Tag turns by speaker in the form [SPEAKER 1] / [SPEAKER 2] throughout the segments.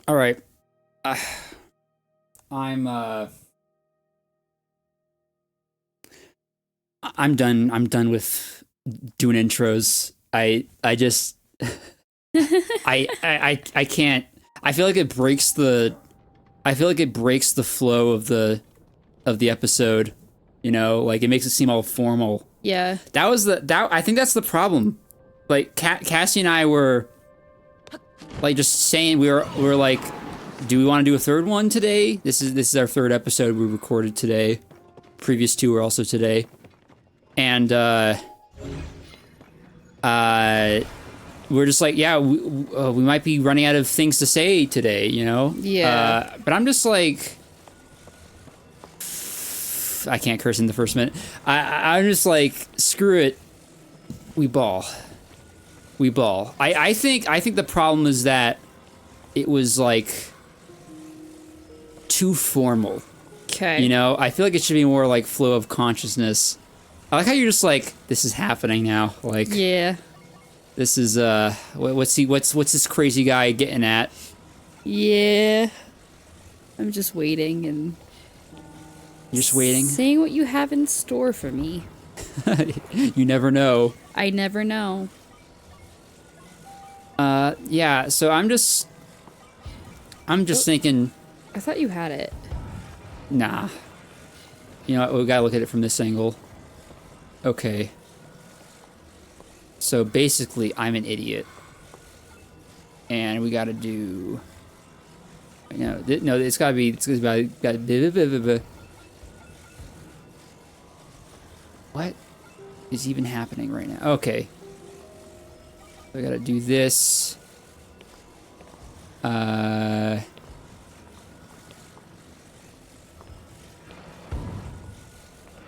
[SPEAKER 1] All right. I'm I'm done. I'm done with doing intros. I just I can't. I feel like it breaks the flow of the episode. You know, like it makes it seem all formal.
[SPEAKER 2] Yeah.
[SPEAKER 1] I think that's the problem. Like Cassie and I were like just saying we were like, do we want to do a third one today? This is our third episode we recorded today. Previous two were also today. And we're just like, yeah, we might be running out of things to say today, you know?
[SPEAKER 2] Yeah.
[SPEAKER 1] But I'm just like, I can't curse in the first minute. I'm just like, screw it. We ball. I think the problem is that it was like too formal.
[SPEAKER 2] Okay.
[SPEAKER 1] You know, I feel like it should be more like flow of consciousness. I like how you're just like, this is happening now. Like,
[SPEAKER 2] yeah.
[SPEAKER 1] This is what's this crazy guy getting at?
[SPEAKER 2] Yeah. I'm just waiting and
[SPEAKER 1] You're just waiting?
[SPEAKER 2] seeing what you have in store for me.
[SPEAKER 1] You never know.
[SPEAKER 2] I never know.
[SPEAKER 1] Yeah, so I'm just thinking,
[SPEAKER 2] I thought you had it.
[SPEAKER 1] nah. You know what, we gotta look at it from this angle. Okay. So basically, I'm an idiot. And we gotta do... No, it's gotta be... What is even happening right now? Okay. I gotta do this.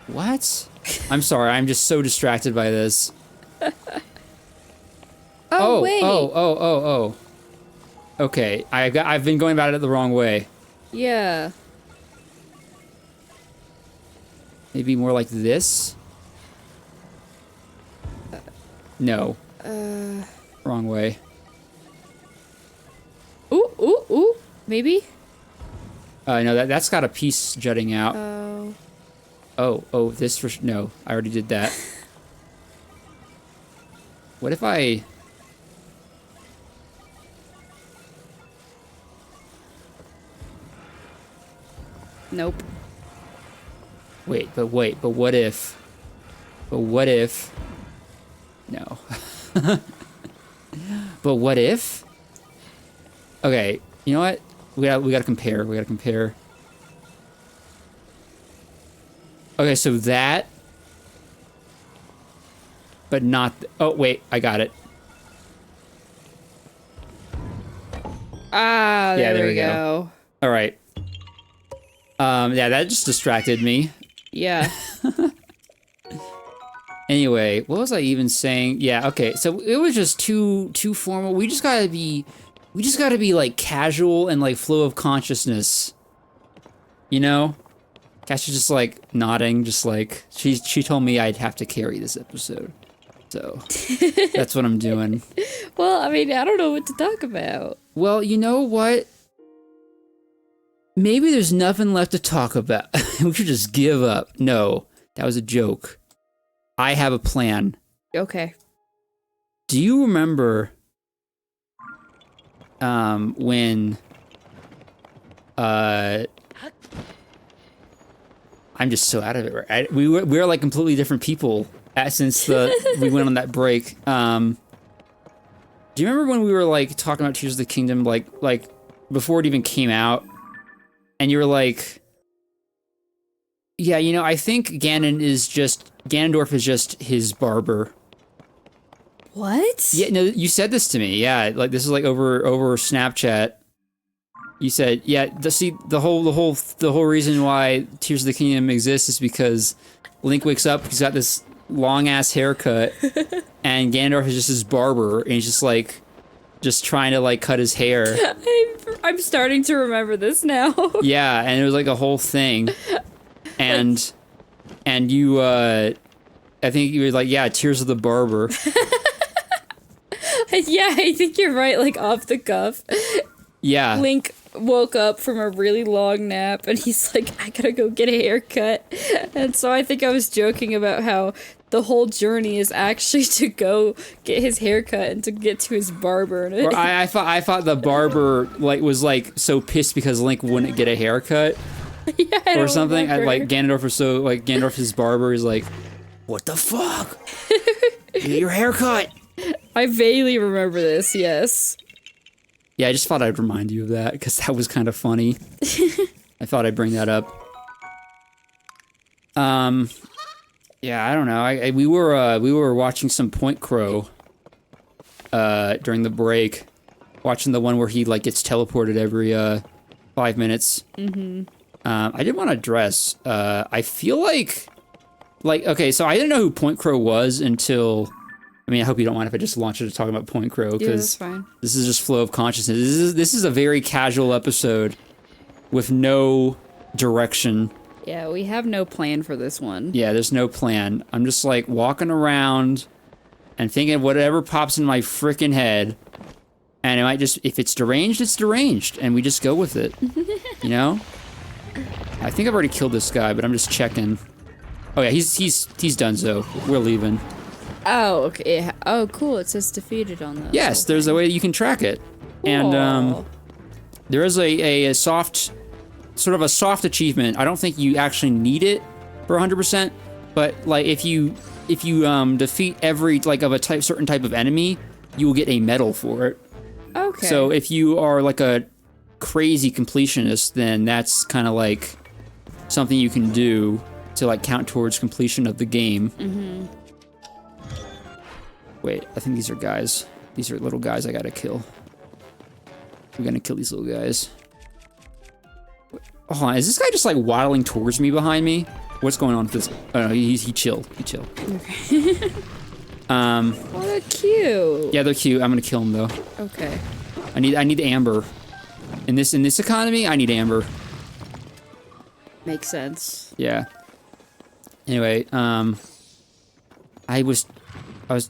[SPEAKER 1] What? I'm sorry, I'm just so distracted by this.
[SPEAKER 2] Oh, wait.
[SPEAKER 1] Oh. Okay, I've been going about it the wrong way.
[SPEAKER 2] Yeah.
[SPEAKER 1] Maybe more like this? No. Wrong way.
[SPEAKER 2] Ooh. Maybe?
[SPEAKER 1] No, that's got a piece jutting out. Oh, this for no, I already did that. What if I...
[SPEAKER 2] Nope.
[SPEAKER 1] But what if... No. But what if... Okay, you know what? We gotta compare. Okay, so that... But not... Oh, wait, I got it.
[SPEAKER 2] Ah, there we go.
[SPEAKER 1] All right. Yeah, that just distracted me.
[SPEAKER 2] Yeah.
[SPEAKER 1] Anyway, what was I even saying? Yeah, okay. So it was just too formal. We just gotta be like casual and like flow of consciousness. You know? Cassie's just like nodding, just like she told me I'd have to carry this episode. So that's what I'm doing.
[SPEAKER 2] Well, I mean, I don't know what to talk about.
[SPEAKER 1] Well, you know what? Maybe there's nothing left to talk about. We should just give up. No, that was a joke. I have a plan.
[SPEAKER 2] Okay.
[SPEAKER 1] Do you remember when I'm just so out of it, right? We're like completely different people since we went on that break. Do you remember when we were like talking about Tears of the Kingdom, like before it even came out, and you were like, yeah, you know, I think Ganondorf is just his barber.
[SPEAKER 2] What?
[SPEAKER 1] Yeah, no, you said this to me. Yeah, like this is like over Snapchat. You said, yeah, the whole reason why Tears of the Kingdom exists is because Link wakes up, he's got this long ass haircut, and Ganondorf is just his barber, and he's just trying to like cut his hair.
[SPEAKER 2] I'm starting to remember this now.
[SPEAKER 1] Yeah, and it was like a whole thing, and you I think you were like, yeah, Tears of the Barber.
[SPEAKER 2] Yeah, I think you're right. Like off the cuff.
[SPEAKER 1] Yeah.
[SPEAKER 2] Link woke up from a really long nap and he's like, I gotta go get a haircut. And so I think I was joking about how the whole journey is actually to go get his haircut and to get to his barber. And
[SPEAKER 1] Or I thought the barber was so pissed because Link wouldn't get a haircut or something. And Ganondorf was Ganondorf's barber is like, what the fuck? Get your haircut.
[SPEAKER 2] I vaguely remember this, yes.
[SPEAKER 1] Yeah, I just thought I'd remind you of that because that was kind of funny. I thought I'd bring that up. Yeah, I don't know. We were watching some Point Crow during the break, watching the one where he gets teleported every 5 minutes. Mm-hmm. I did want to address. I feel like okay, so I didn't know who Point Crow was until. I mean, I hope you don't mind if I just launch into talking about Point Crow, because this is just flow of consciousness. This is a very casual episode with no direction.
[SPEAKER 2] Yeah, we have no plan for this one.
[SPEAKER 1] Yeah, there's no plan. I'm just walking around and thinking of whatever pops in my freaking head. And it might just, if it's deranged, it's deranged. And we just go with it. You know? I think I've already killed this guy, but I'm just checking. Oh yeah, he's done, so we're leaving.
[SPEAKER 2] Oh, okay. Oh, cool. It says defeated on those.
[SPEAKER 1] Yes, there's a way you can track it. And there is a soft, sort of a soft achievement. I don't think you actually need it for 100%, but if you defeat every of a certain type of enemy, you will get a medal for it.
[SPEAKER 2] Okay.
[SPEAKER 1] So if you are a crazy completionist, then that's kind of something you can do to count towards completion of the game. Mm-hmm. Wait, I think these are guys. These are little guys I gotta kill. We're gonna kill these little guys. Hold on, is this guy just waddling towards me behind me? What's going on with this? Oh no, he chilled. He chilled.
[SPEAKER 2] Okay. Oh, they're cute.
[SPEAKER 1] Yeah, they're cute. I'm gonna kill them though.
[SPEAKER 2] Okay.
[SPEAKER 1] I need amber. In this economy, I need amber.
[SPEAKER 2] Makes sense.
[SPEAKER 1] Yeah. Anyway, I was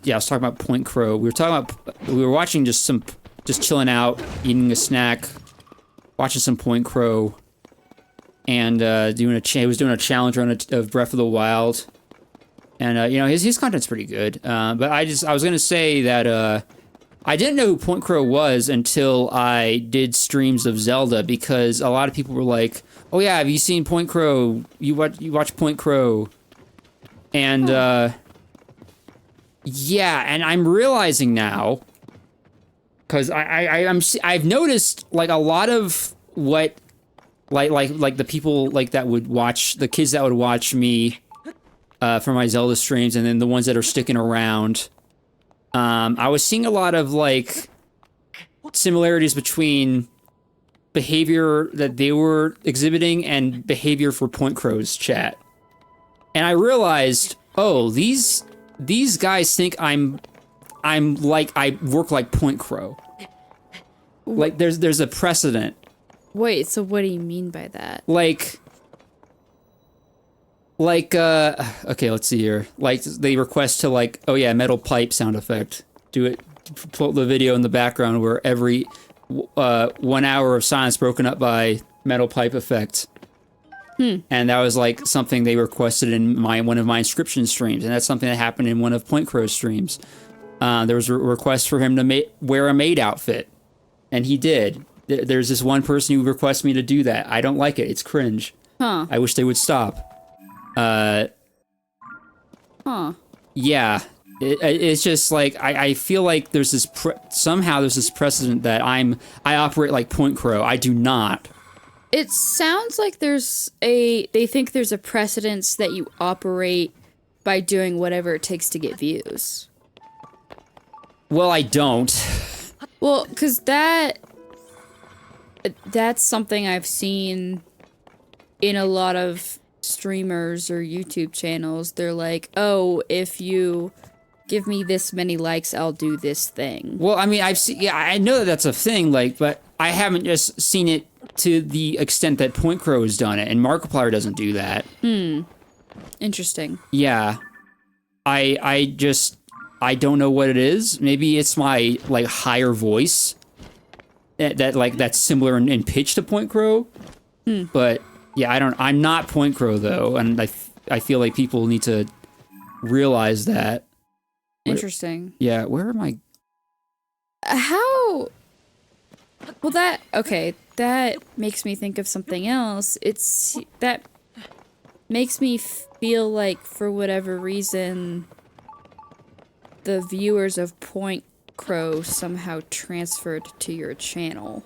[SPEAKER 1] talking about Point Crow. We were watching just chilling out, eating a snack, watching some Point Crow, and he was doing a challenge run of Breath of the Wild, and his content's pretty good. But I was gonna say that I didn't know who Point Crow was until I did streams of Zelda, because a lot of people were like, "Oh yeah, have you seen Point Crow? You watch Point Crow?" And yeah, and I'm realizing now, because I've noticed a lot of what the people that would watch, the kids that would watch me for my Zelda streams, and then the ones that are sticking around. I was seeing a lot of similarities between behavior that they were exhibiting and behavior for Point Crow's chat. And I realized, oh, these guys think I work like Point Crow. There's a precedent.
[SPEAKER 2] Wait, so what do you mean by that?
[SPEAKER 1] Okay, let's see here. They request to oh yeah, metal pipe sound effect. Do it, pull the video in the background where every 1 hour of silence broken up by metal pipe effect. And that was something they requested in one of my inscription streams, and that's something that happened in one of Point Crow's streams. There was a request for him to wear a maid outfit, and he did. There's this one person who requests me to do that. I don't like it. It's cringe.
[SPEAKER 2] Huh.
[SPEAKER 1] I wish they would stop. Yeah. It's just I feel like there's this somehow there's this precedent that I operate like Point Crow. I do not.
[SPEAKER 2] It sounds like they think there's a precedence that you operate by doing whatever it takes to get views.
[SPEAKER 1] Well, I don't.
[SPEAKER 2] Well, because that's something I've seen in a lot of streamers or YouTube channels. They're like, oh, if you give me this many likes, I'll do this thing.
[SPEAKER 1] Well, I mean, I know that that's a thing, but I haven't just seen it to the extent that Point Crow has done it, and Markiplier doesn't do that.
[SPEAKER 2] Interesting.
[SPEAKER 1] Yeah. I don't know what it is. Maybe it's my, higher voice. that's similar in pitch to Point Crow. But yeah, I'm not Point Crow though, and I feel like people need to realize that.
[SPEAKER 2] Interesting.
[SPEAKER 1] Yeah, where am I?
[SPEAKER 2] How? Well, that makes me think of something else. That makes me feel like, for whatever reason, the viewers of Point Crow somehow transferred to your channel.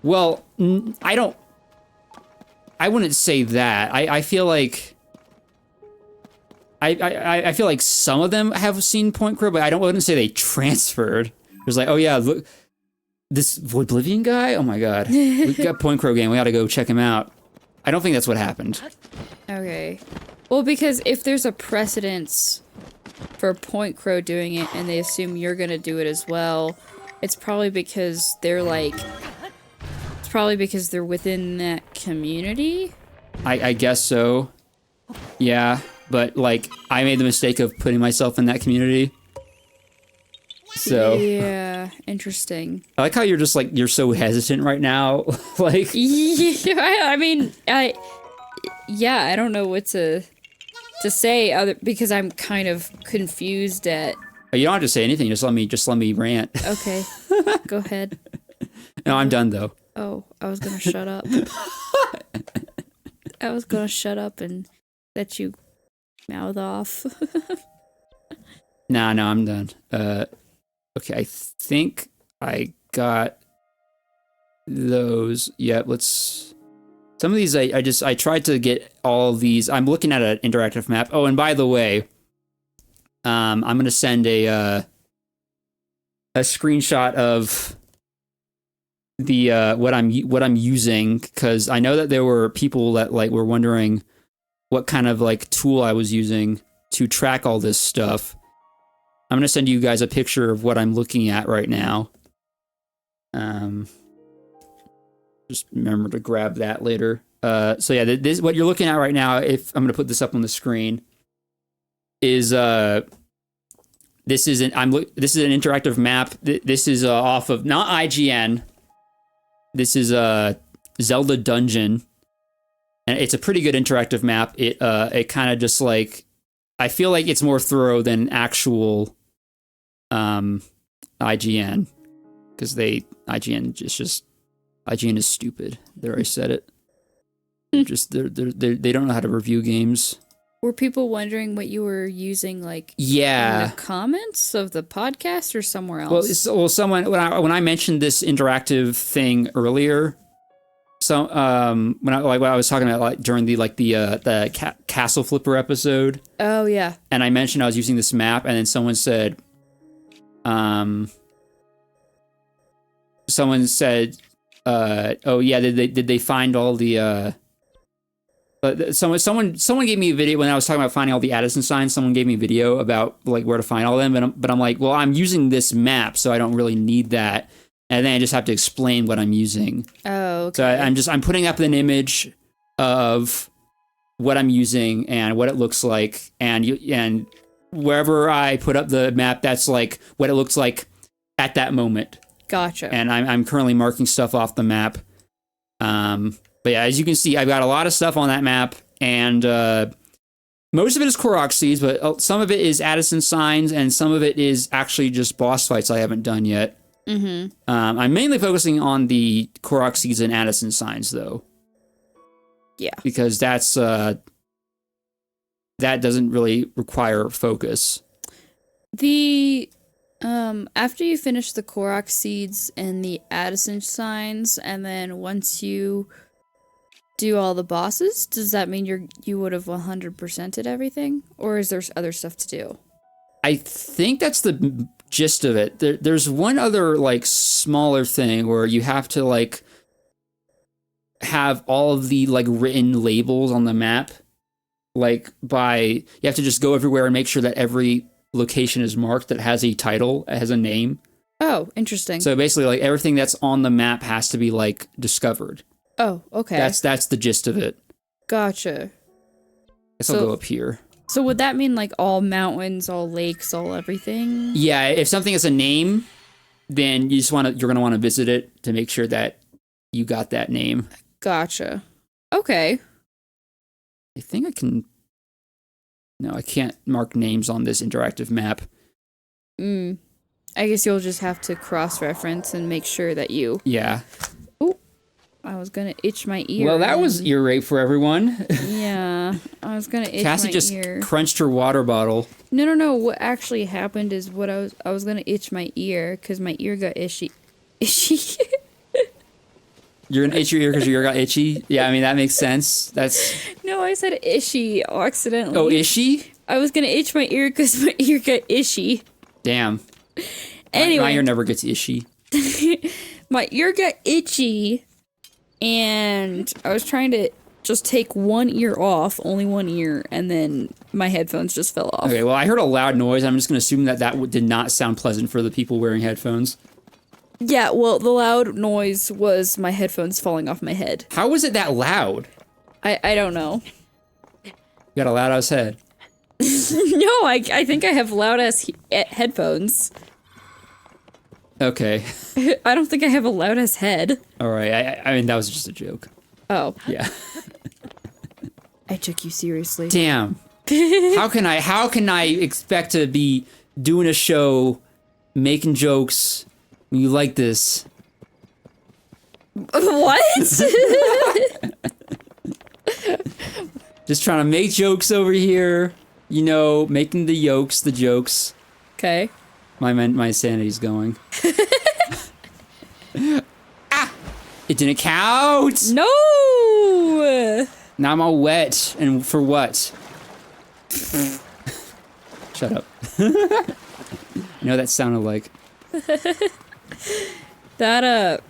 [SPEAKER 1] Well, I wouldn't say that. I feel like I feel like some of them have seen Point Crow, but I wouldn't say they transferred. It was like, oh yeah, look, this Voidblivion guy. Oh my god, we got Point Crow game. We got to go check him out. I don't think that's what happened.
[SPEAKER 2] Okay. Well, because if there's a precedence for Point Crow doing it, and they assume you're gonna do it as well, it's probably because they're within that community.
[SPEAKER 1] I guess so. Yeah. But, like, I made the mistake of putting myself in that community. So.
[SPEAKER 2] Yeah, interesting.
[SPEAKER 1] I like how you're just, like, you're so hesitant right now. Like.
[SPEAKER 2] Yeah, I mean, I don't know what to say because I'm kind of confused at.
[SPEAKER 1] You don't have to say anything. Just let me rant.
[SPEAKER 2] Okay. Go ahead.
[SPEAKER 1] No, I'm done, though.
[SPEAKER 2] Oh, I was gonna shut up. I was gonna shut up and let you mouth off.
[SPEAKER 1] No, I'm done. Okay, I think I got those. Yeah, some of these I tried to get all of these. I'm looking at an interactive map. Oh, and by the way, I'm gonna send a screenshot of the what I'm using, because I know that there were people that like were wondering what kind of like tool I was using to track all this stuff. I'm gonna send you guys a picture of what I'm looking at right now. Just remember to grab that later. So yeah, this what you're looking at right now. If I'm gonna put this up on the screen, is this is an interactive map. This is off of not IGN. This is Zelda Dungeon. And it's a pretty good interactive map. It kind of just like, I feel like it's more thorough than actual IGN, because IGN is stupid. There, I said it. They don't know how to review games.
[SPEAKER 2] Were people wondering what you were using, like,
[SPEAKER 1] yeah,
[SPEAKER 2] in the comments of the podcast or somewhere else?
[SPEAKER 1] Well, someone when I mentioned this interactive thing earlier. So when I was talking about like during the Castle Flipper episode.
[SPEAKER 2] Oh yeah.
[SPEAKER 1] And I mentioned I was using this map, and then someone said, oh yeah, did they find all the someone gave me a video when I was talking about finding all the Addison signs. Someone gave me a video about like where to find all of them, but I'm like, well, I'm using this map, so I don't really need that. And then I just have to explain what I'm using.
[SPEAKER 2] Oh, okay.
[SPEAKER 1] So I'm putting up an image of what I'm using and what it looks like, and wherever I put up the map, that's like what it looks like at that moment.
[SPEAKER 2] Gotcha.
[SPEAKER 1] And I'm currently marking stuff off the map. But yeah, as you can see, I've got a lot of stuff on that map, and most of it is koroks seeds, but some of it is Addison signs, and some of it is actually just boss fights I haven't done yet.
[SPEAKER 2] Mm-hmm.
[SPEAKER 1] I'm mainly focusing on the koroks seeds and Addison signs, though.
[SPEAKER 2] Yeah.
[SPEAKER 1] Because that doesn't really require focus.
[SPEAKER 2] The after you finish the koroks seeds and the Addison signs, and then once you do all the bosses, does that mean you would have 100%ed everything, or is there other stuff to do?
[SPEAKER 1] I think that's the gist of it. There's one other like smaller thing where you have to like have all of the like written labels on the map. Like you have to just go everywhere and make sure that every location is marked that has a title, has a name.
[SPEAKER 2] Oh, interesting.
[SPEAKER 1] So basically like everything that's on the map has to be like discovered.
[SPEAKER 2] Oh, okay.
[SPEAKER 1] That's the gist of it.
[SPEAKER 2] Gotcha.
[SPEAKER 1] Guess I'll go up here.
[SPEAKER 2] So would that mean like all mountains, all lakes, all everything?
[SPEAKER 1] Yeah, if something has a name, then you're gonna want to visit it to make sure that you got that name.
[SPEAKER 2] Gotcha. Okay.
[SPEAKER 1] I think I can. No, I can't mark names on this interactive map.
[SPEAKER 2] I guess you'll just have to cross-reference and make sure that you...
[SPEAKER 1] Yeah.
[SPEAKER 2] Oh, I was gonna itch my ear.
[SPEAKER 1] Well, that was ear rape for everyone.
[SPEAKER 2] Yeah, I was gonna itch
[SPEAKER 1] Cassie
[SPEAKER 2] my
[SPEAKER 1] just
[SPEAKER 2] ear.
[SPEAKER 1] crunched her water bottle.
[SPEAKER 2] No. What actually happened is I was gonna itch my ear because my ear got itchy.
[SPEAKER 1] You're gonna itch your ear because your ear got itchy? Yeah, I mean, that makes sense.
[SPEAKER 2] No, I said ishy accidentally.
[SPEAKER 1] Oh, ishy?
[SPEAKER 2] I was gonna itch my ear because my ear got ishy.
[SPEAKER 1] Damn.
[SPEAKER 2] Anyway.
[SPEAKER 1] My ear never gets ishy.
[SPEAKER 2] My ear got itchy, and I was trying to just take one ear off, only one ear, and then my headphones just fell off.
[SPEAKER 1] Okay, well, I heard a loud noise. I'm just gonna assume that did not sound pleasant for the people wearing headphones.
[SPEAKER 2] Yeah, well, the loud noise was my headphones falling off my head.
[SPEAKER 1] How was it that loud?
[SPEAKER 2] I don't know.
[SPEAKER 1] You got a loud ass head.
[SPEAKER 2] No, I think I have loud-ass headphones.
[SPEAKER 1] Okay.
[SPEAKER 2] I don't think I have a loud-ass head.
[SPEAKER 1] All right. I mean, that was just a joke.
[SPEAKER 2] Oh.
[SPEAKER 1] Yeah.
[SPEAKER 2] I took you seriously.
[SPEAKER 1] Damn. How can I expect to be doing a show, making jokes when you like this?
[SPEAKER 2] What?
[SPEAKER 1] Just trying to make jokes over here. You know, making the jokes.
[SPEAKER 2] Okay.
[SPEAKER 1] My sanity's going. Ah! It didn't count!
[SPEAKER 2] No!
[SPEAKER 1] Now I'm all wet. And for what? Shut up. You know what that sounded like?
[SPEAKER 2] That,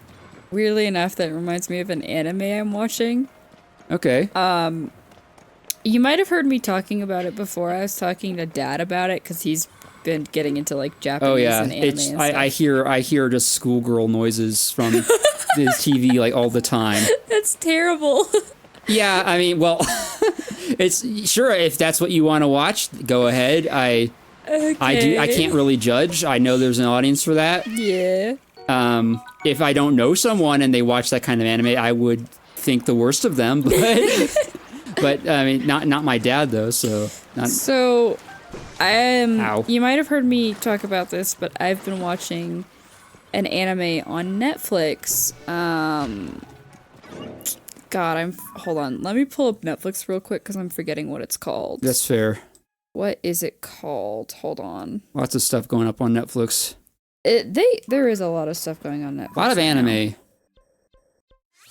[SPEAKER 2] weirdly enough, that reminds me of an anime I'm watching.
[SPEAKER 1] Okay.
[SPEAKER 2] You might have heard me talking about it before. I was talking to Dad about it, because he's been getting into, like, Japanese and anime and stuff.
[SPEAKER 1] I hear just schoolgirl noises from his TV, like, all the time.
[SPEAKER 2] That's terrible.
[SPEAKER 1] Yeah, I mean, well, it's sure if that's what you want to watch, go ahead. I can't really judge. I know there's an audience for that.
[SPEAKER 2] Yeah.
[SPEAKER 1] If I don't know someone and they watch that kind of anime, I would think the worst of them, but I mean, not my dad though. So
[SPEAKER 2] Ow. You might have heard me talk about this, but I've been watching an anime on Netflix. Hold on. Let me pull up Netflix real quick because I'm forgetting what it's called.
[SPEAKER 1] That's fair.
[SPEAKER 2] What is it called? Hold on.
[SPEAKER 1] Lots of stuff going up on Netflix.
[SPEAKER 2] There is a lot of stuff going on Netflix.
[SPEAKER 1] A lot of anime.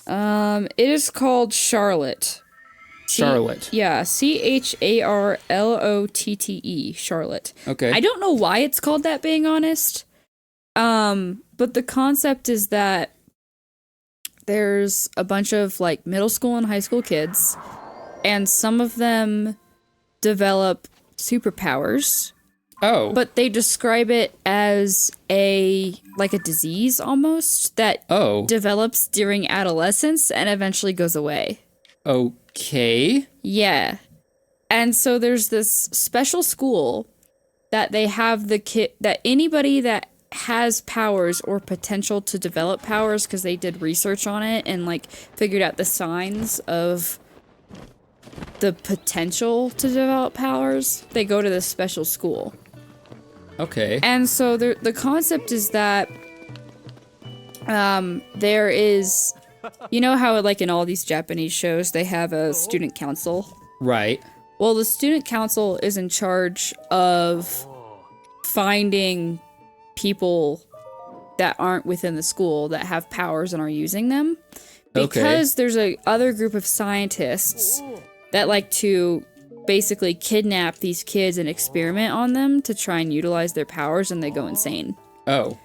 [SPEAKER 2] It is called Charlotte.
[SPEAKER 1] Charlotte.
[SPEAKER 2] Yeah, Charlotte. Charlotte.
[SPEAKER 1] Okay.
[SPEAKER 2] I don't know why it's called that, being honest. But the concept is that there's a bunch of, like, middle school and high school kids, and some of them develop superpowers.
[SPEAKER 1] Oh.
[SPEAKER 2] But they describe it as a disease almost that develops during adolescence and eventually goes away.
[SPEAKER 1] Okay.
[SPEAKER 2] Yeah. And so there's this special school that they have that anybody that has powers or potential to develop powers, because they did research on it and, like, figured out the signs of the potential to develop powers, they go to this special school.
[SPEAKER 1] Okay.
[SPEAKER 2] And so the concept is that there is, you know how, like, in all these Japanese shows they have a student council?
[SPEAKER 1] Right.
[SPEAKER 2] Well, the student council is in charge of finding people that aren't within the school that have powers and are using them. Because there's a other group of scientists that like to basically kidnap these kids and experiment on them to try and utilize their powers, and they go insane.
[SPEAKER 1] Oh.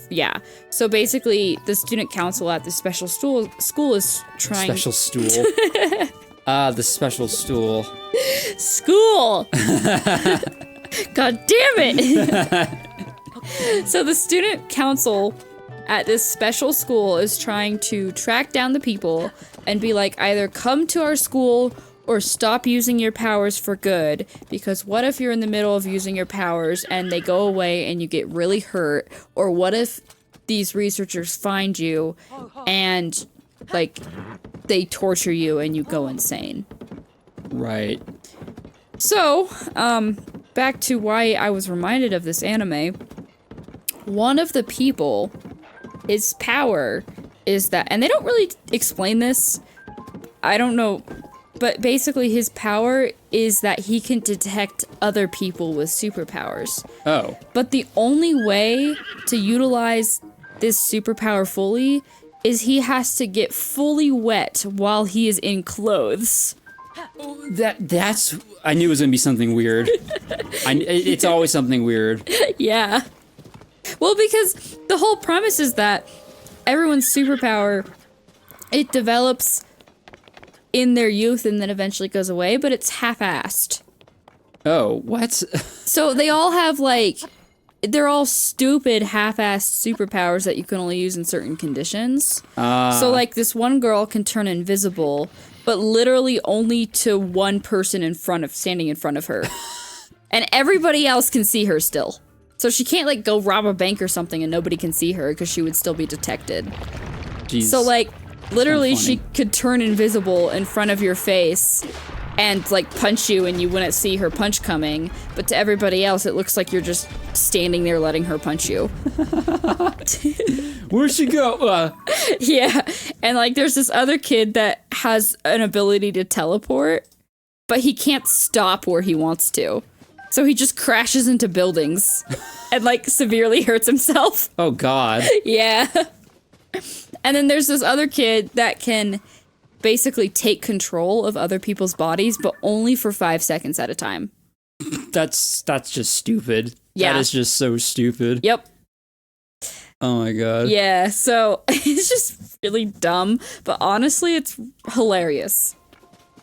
[SPEAKER 2] Yeah. So basically, the student council at the special school is trying...
[SPEAKER 1] Special stool. The special stool.
[SPEAKER 2] School! God damn it! So the student council at this special school is trying to track down the people and be like, either come to our school or stop using your powers for good, because what if you're in the middle of using your powers and they go away and you get really hurt, or what if these researchers find you and, like, they torture you and you go insane.
[SPEAKER 1] Right.
[SPEAKER 2] So, back to why I was reminded of this anime. One of the people, his power is that, and they don't really explain this, I don't know, but basically his power is that he can detect other people with superpowers.
[SPEAKER 1] Oh.
[SPEAKER 2] But the only way to utilize this superpower fully is he has to get fully wet while he is in clothes.
[SPEAKER 1] That's... I knew it was gonna be something weird. It's always something weird.
[SPEAKER 2] Yeah. Well, because the whole premise is that everyone's superpower, it develops in their youth and then eventually goes away, but it's half-assed.
[SPEAKER 1] Oh, what?
[SPEAKER 2] So they all have, like, they're all stupid half-assed superpowers that you can only use in certain conditions. So, like, this one girl can turn invisible, but literally only to one person standing in front of her. And everybody else can see her still. So she can't, like, go rob a bank or something and nobody can see her because she would still be detected.
[SPEAKER 1] Jeez.
[SPEAKER 2] So, like, literally she could turn invisible in front of your face and, like, punch you and you wouldn't see her punch coming. But to everybody else, it looks like you're just standing there letting her punch you.
[SPEAKER 1] Where'd she go?
[SPEAKER 2] Yeah. And, like, there's this other kid that has an ability to teleport, but he can't stop where he wants to. So he just crashes into buildings and, like, severely hurts himself.
[SPEAKER 1] Oh, God.
[SPEAKER 2] Yeah. And then there's this other kid that can basically take control of other people's bodies, but only for 5 seconds at a time.
[SPEAKER 1] That's just stupid.
[SPEAKER 2] Yeah.
[SPEAKER 1] That is just so stupid.
[SPEAKER 2] Yep.
[SPEAKER 1] Oh, my God.
[SPEAKER 2] Yeah, so it's just really dumb, but honestly, it's hilarious.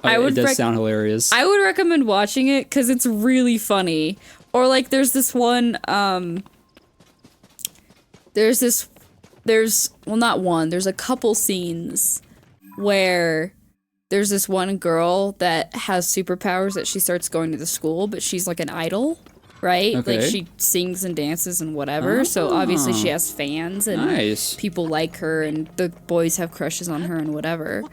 [SPEAKER 1] It does sound hilarious.
[SPEAKER 2] I would recommend watching it because it's really funny. Or, like, there's this one, there's a couple scenes where there's this one girl that has superpowers that she starts going to the school, but she's, like, an idol, right?
[SPEAKER 1] Okay.
[SPEAKER 2] Like, she sings and dances and whatever, so obviously she has fans and
[SPEAKER 1] Nice.
[SPEAKER 2] people like her and the boys have crushes on her and whatever.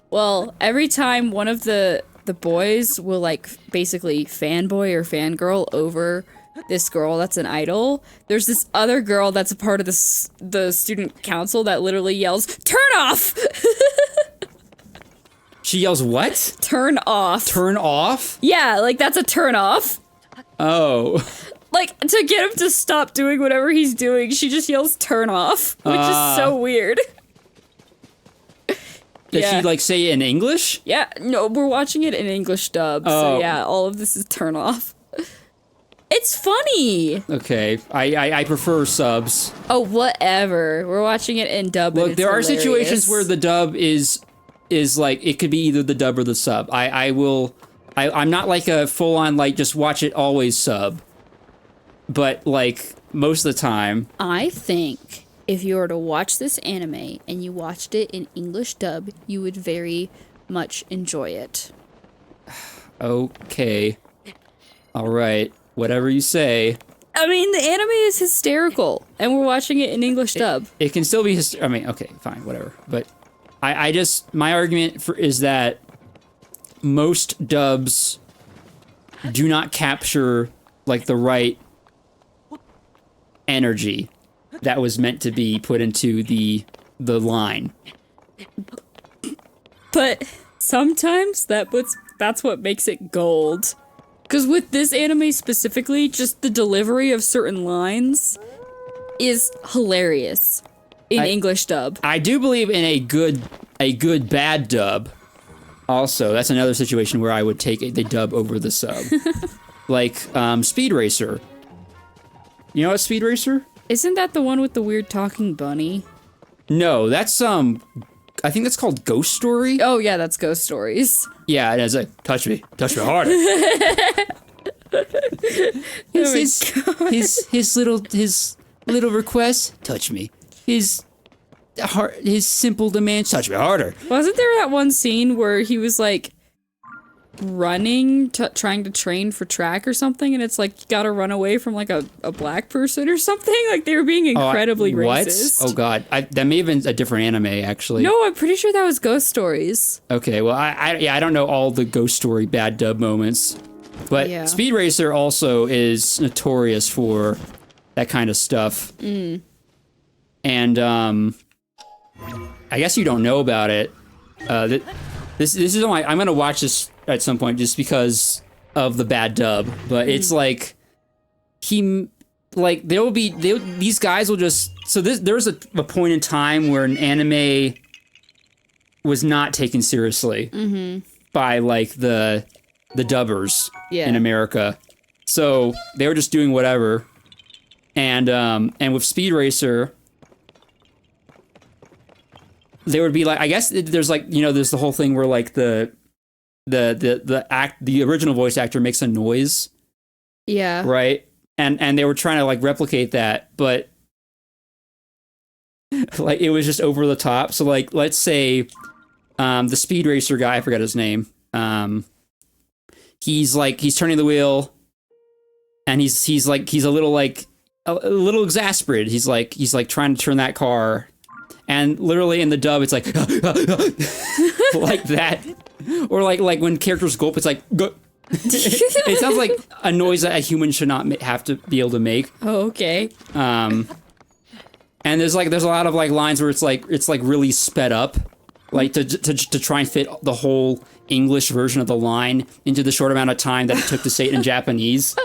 [SPEAKER 2] Well, every time one of the boys will, like, basically fanboy or fangirl over this girl that's an idol, there's this other girl that's a part of the student council that literally yells, "Turn off!"
[SPEAKER 1] She yells what?
[SPEAKER 2] Turn off.
[SPEAKER 1] Turn off?
[SPEAKER 2] Yeah, like, that's a turn off.
[SPEAKER 1] Oh.
[SPEAKER 2] Like, to get him to stop doing whatever he's doing, she just yells, "Turn off," which is so weird.
[SPEAKER 1] Did she, like, say it in English?
[SPEAKER 2] Yeah, no, we're watching it in English dub, so yeah, all of this is turn off. It's funny!
[SPEAKER 1] Okay, I prefer subs.
[SPEAKER 2] Oh, whatever. We're watching it in dub.
[SPEAKER 1] Look,
[SPEAKER 2] and it's
[SPEAKER 1] there are
[SPEAKER 2] hilarious.
[SPEAKER 1] situations where the dub is like, it could be either the dub or the sub. I'm not like a full-on, like, just watch it always sub. But, like, most of the time...
[SPEAKER 2] I think if you were to watch this anime and you watched it in English dub, you would very much enjoy it.
[SPEAKER 1] Okay. Alright. Whatever you say.
[SPEAKER 2] I mean, the anime is hysterical, and we're watching it in English dub.
[SPEAKER 1] It can still be I mean, okay, fine, whatever. But I just... My argument is that most dubs do not capture, like, the right energy that was meant to be put into the line.
[SPEAKER 2] But sometimes that's what makes it gold. Because with this anime specifically, just the delivery of certain lines is hilarious in English dub.
[SPEAKER 1] I do believe in a good bad dub. Also, that's another situation where I would take the dub over the sub. Like, Speed Racer. You know what Speed Racer?
[SPEAKER 2] Isn't that the one with the weird talking bunny?
[SPEAKER 1] No, that's, I think that's called Ghost Story.
[SPEAKER 2] Oh yeah, that's Ghost Stories.
[SPEAKER 1] Yeah, and it's like, touch me harder. his little request, touch me. His simple demand, touch me harder.
[SPEAKER 2] Wasn't there that one scene where he was like, running, trying to train for track or something, and it's like you gotta run away from like a black person or something. Like they were being incredibly racist.
[SPEAKER 1] Oh god, that may have been a different anime actually.
[SPEAKER 2] No, I'm pretty sure that was Ghost Stories.
[SPEAKER 1] Okay, well I don't know all the Ghost Story bad dub moments, but
[SPEAKER 2] Yeah.
[SPEAKER 1] Speed Racer also is notorious for that kind of stuff. And I guess you don't know about it. This is only, I'm gonna watch this at some point just because of the bad dub. But it's like these guys will just there was a point in time where an anime was not taken seriously by like the dubbers in America. So they were just doing whatever. And with Speed Racer, there would be like, I guess there's like, there's the whole thing where like the original voice actor makes a noise.
[SPEAKER 2] Yeah.
[SPEAKER 1] Right? And they were trying to like replicate that, but like it was just over the top. So like, let's say the Speed Racer guy, I forgot his name. He's turning the wheel and he's a little exasperated. He's like trying to turn that car, and literally in the dub it's like like that, or like when characters gulp, it's like go. It sounds like a noise that a human should not have to be able to make.
[SPEAKER 2] Oh, okay.
[SPEAKER 1] And there's a lot of like lines where it's like really sped up, like to try and fit the whole English version of the line into the short amount of time that it took to say it in Japanese.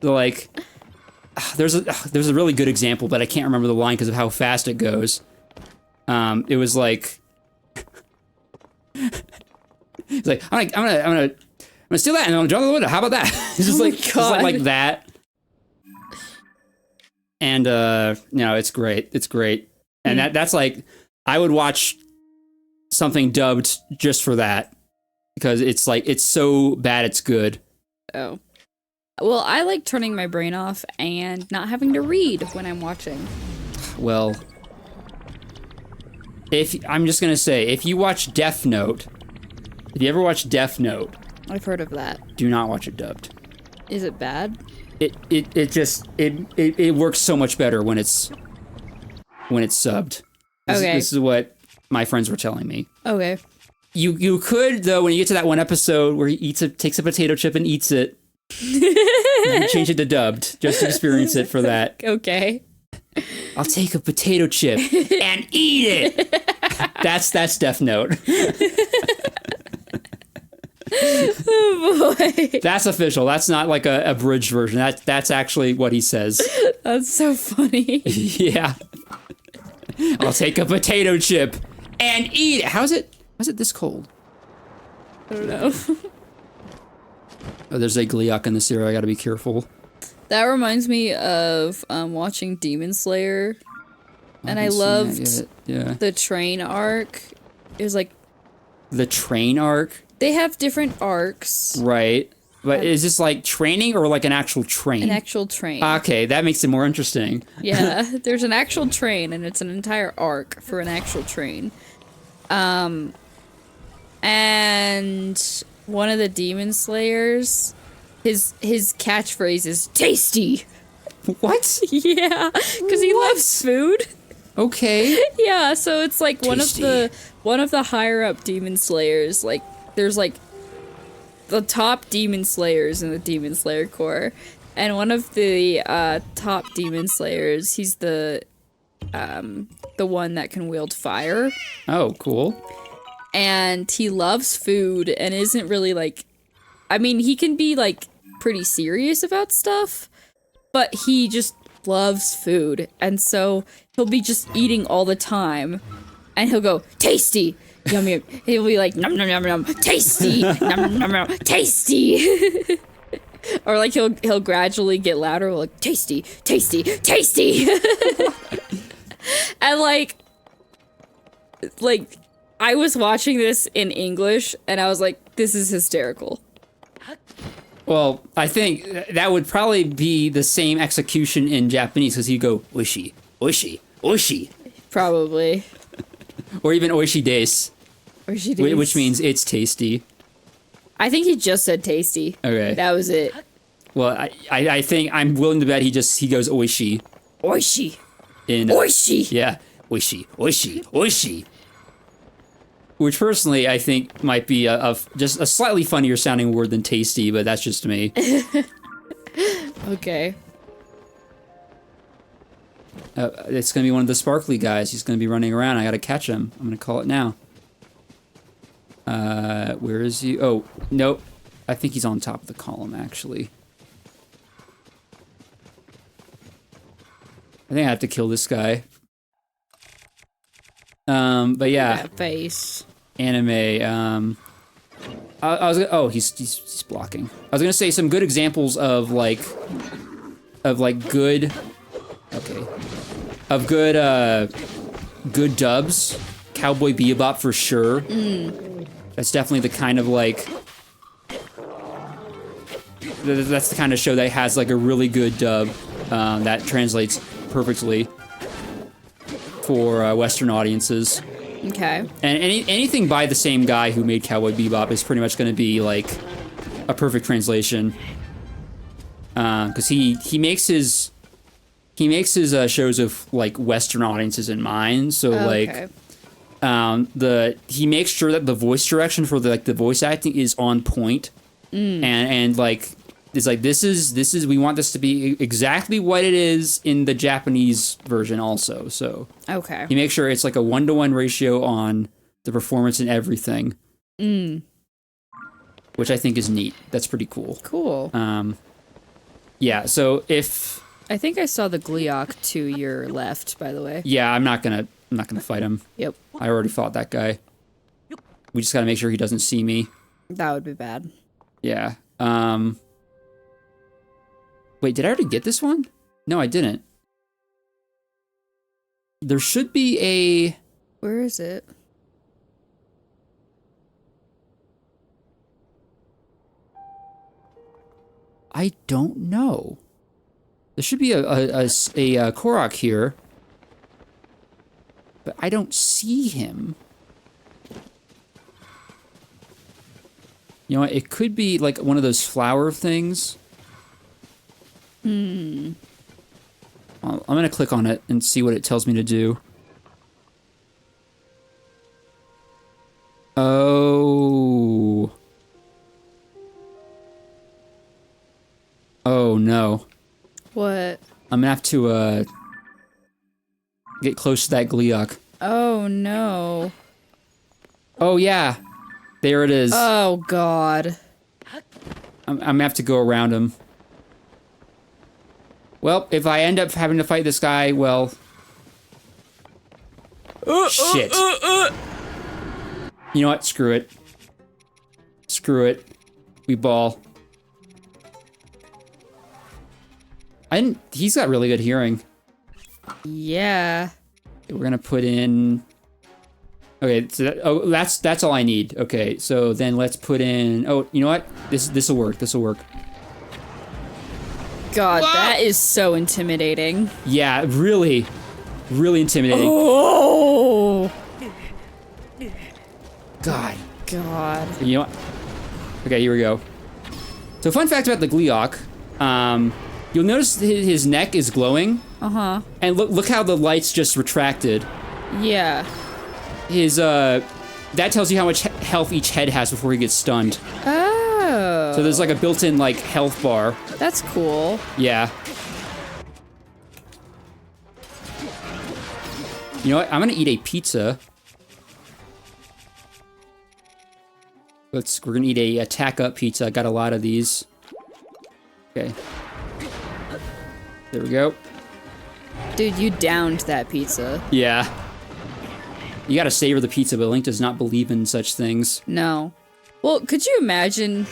[SPEAKER 1] So like, there's a really good example, but I can't remember the line because of how fast it goes. It was like, it's like I'm gonna steal that and I'm gonna jump out the window. How about that? It's just like that. And it's great. It's great. And that's like, I would watch something dubbed just for that, because it's like, it's so bad it's good.
[SPEAKER 2] Oh. Well, I like turning my brain off and not having to read when I'm watching.
[SPEAKER 1] Well, I'm just gonna say, if you watch Death Note, if you ever watch Death Note,
[SPEAKER 2] I've heard of that.
[SPEAKER 1] do not watch it dubbed.
[SPEAKER 2] Is it bad?
[SPEAKER 1] It works so much better when it's subbed. This is what my friends were telling me.
[SPEAKER 2] Okay.
[SPEAKER 1] You could, though, when you get to that one episode where he takes a potato chip and eats it, you can change it to dubbed, just to experience it for that.
[SPEAKER 2] Okay.
[SPEAKER 1] I'll take a potato chip and eat it. That's Death Note.
[SPEAKER 2] Oh boy.
[SPEAKER 1] That's official. That's not like a abridged version. That's actually what he says.
[SPEAKER 2] That's so funny.
[SPEAKER 1] Yeah. I'll take a potato chip and eat it. How's it this cold?
[SPEAKER 2] I don't know.
[SPEAKER 1] Oh, there's a Gliok in this area. I gotta be careful.
[SPEAKER 2] That reminds me of watching Demon Slayer. And I loved the train arc. It was like...
[SPEAKER 1] The train arc?
[SPEAKER 2] They have different arcs.
[SPEAKER 1] Right. But is this like training or like an actual train?
[SPEAKER 2] An actual train.
[SPEAKER 1] Okay, that makes it more interesting.
[SPEAKER 2] Yeah, there's an actual train, and it's an entire arc for an actual train. And one of the Demon Slayers, his catchphrase is tasty.
[SPEAKER 1] What?
[SPEAKER 2] Yeah, because he loves food.
[SPEAKER 1] Okay.
[SPEAKER 2] Yeah, so it's like
[SPEAKER 1] Tasty.
[SPEAKER 2] one of the higher up Demon Slayers. Like there's like the top Demon Slayers in the Demon Slayer Corps, and one of the top Demon Slayers, he's the one that can wield fire.
[SPEAKER 1] Oh, cool.
[SPEAKER 2] And he loves food and isn't really like, I mean, he can be like pretty serious about stuff, but he just loves food, and so he'll be just eating all the time, and he'll go tasty, yum yum. He'll be like nom nom nom nom, tasty, nom nom nom, tasty. Or like he'll gradually get louder, like tasty, tasty, tasty. And like I was watching this in English, and I was like, this is hysterical.
[SPEAKER 1] Well, I think that would probably be the same execution in Japanese, because he'd go oishi, oishi, oishi.
[SPEAKER 2] Probably.
[SPEAKER 1] Or even oishi desu.
[SPEAKER 2] Oishi desu.
[SPEAKER 1] Which means it's tasty.
[SPEAKER 2] I think he just said tasty.
[SPEAKER 1] Okay.
[SPEAKER 2] That was it.
[SPEAKER 1] Well, I think I'm willing to bet he goes oishi.
[SPEAKER 2] Oishi.
[SPEAKER 1] Oishi. Yeah. Oishi. Oishi. Oishi. Which personally I think might be just a slightly funnier sounding word than tasty, but that's just me.
[SPEAKER 2] Okay.
[SPEAKER 1] It's gonna be one of the sparkly guys. He's gonna be running around. I gotta catch him. I'm gonna call it now. Where is he? Oh, nope. I think he's on top of the column, actually. I think I have to kill this guy. But yeah.
[SPEAKER 2] That face.
[SPEAKER 1] Anime, I was gonna, oh, he's blocking. I was gonna say some good examples of good, okay, of good dubs. Cowboy Bebop for sure. That's definitely the kind of that's the kind of show that has like a really good dub that translates perfectly for Western audiences.
[SPEAKER 2] Okay.
[SPEAKER 1] And anything by the same guy who made Cowboy Bebop is pretty much going to be like a perfect translation. Because he makes his shows of like Western audiences in mind. So
[SPEAKER 2] Okay.
[SPEAKER 1] he makes sure that the voice direction for the voice acting is on point. And like it's like this is we want this to be exactly what it is in the Japanese version also. So
[SPEAKER 2] Okay.
[SPEAKER 1] he makes sure it's like a 1-to-1 ratio on the performance and everything. Which I think is neat. That's pretty cool.
[SPEAKER 2] Cool.
[SPEAKER 1] Yeah, so if
[SPEAKER 2] I think I saw the Gleeok to your left, by the way.
[SPEAKER 1] yeah, I'm not gonna fight him.
[SPEAKER 2] Yep.
[SPEAKER 1] I already fought that guy. We just gotta make sure he doesn't see me.
[SPEAKER 2] That would be bad.
[SPEAKER 1] Yeah. Wait, did I already get this one? No, I didn't. There should be a...
[SPEAKER 2] Where is it?
[SPEAKER 1] I don't know. There should be a korok here. But I don't see him. You know what? It could be like one of those flower things. Well, I'm gonna click on it and see what it tells me to do. Oh. Oh no.
[SPEAKER 2] What?
[SPEAKER 1] I'm gonna have to get close to that Gleeok.
[SPEAKER 2] Oh no.
[SPEAKER 1] Oh yeah. There it is.
[SPEAKER 2] Oh god.
[SPEAKER 1] I'm gonna have to go around him. Well, if I end up having to fight this guy, well... Shit. You know what? Screw it. Screw it. We ball. He's got really good hearing.
[SPEAKER 2] Yeah.
[SPEAKER 1] We're gonna put in... Okay, so that's all I need. Okay, so then let's put in... Oh, you know what? This'll work. This'll work.
[SPEAKER 2] God, that is so intimidating.
[SPEAKER 1] Yeah, really. Really intimidating.
[SPEAKER 2] Oh!
[SPEAKER 1] God.
[SPEAKER 2] God.
[SPEAKER 1] You know what? Okay, here we go. So fun fact about the Gleeok. You'll notice his neck is glowing.
[SPEAKER 2] Uh-huh.
[SPEAKER 1] And look how the lights just retracted.
[SPEAKER 2] Yeah.
[SPEAKER 1] That tells you how much health each head has before he gets stunned.
[SPEAKER 2] Oh.
[SPEAKER 1] So there's like a built-in like health bar.
[SPEAKER 2] That's cool.
[SPEAKER 1] Yeah. You know what? I'm gonna eat a pizza. We're gonna eat a tack up pizza. I got a lot of these. Okay. There we go.
[SPEAKER 2] Dude, you downed that pizza.
[SPEAKER 1] Yeah. You gotta savor the pizza, but Link does not believe in such things.
[SPEAKER 2] No. Well, could you imagine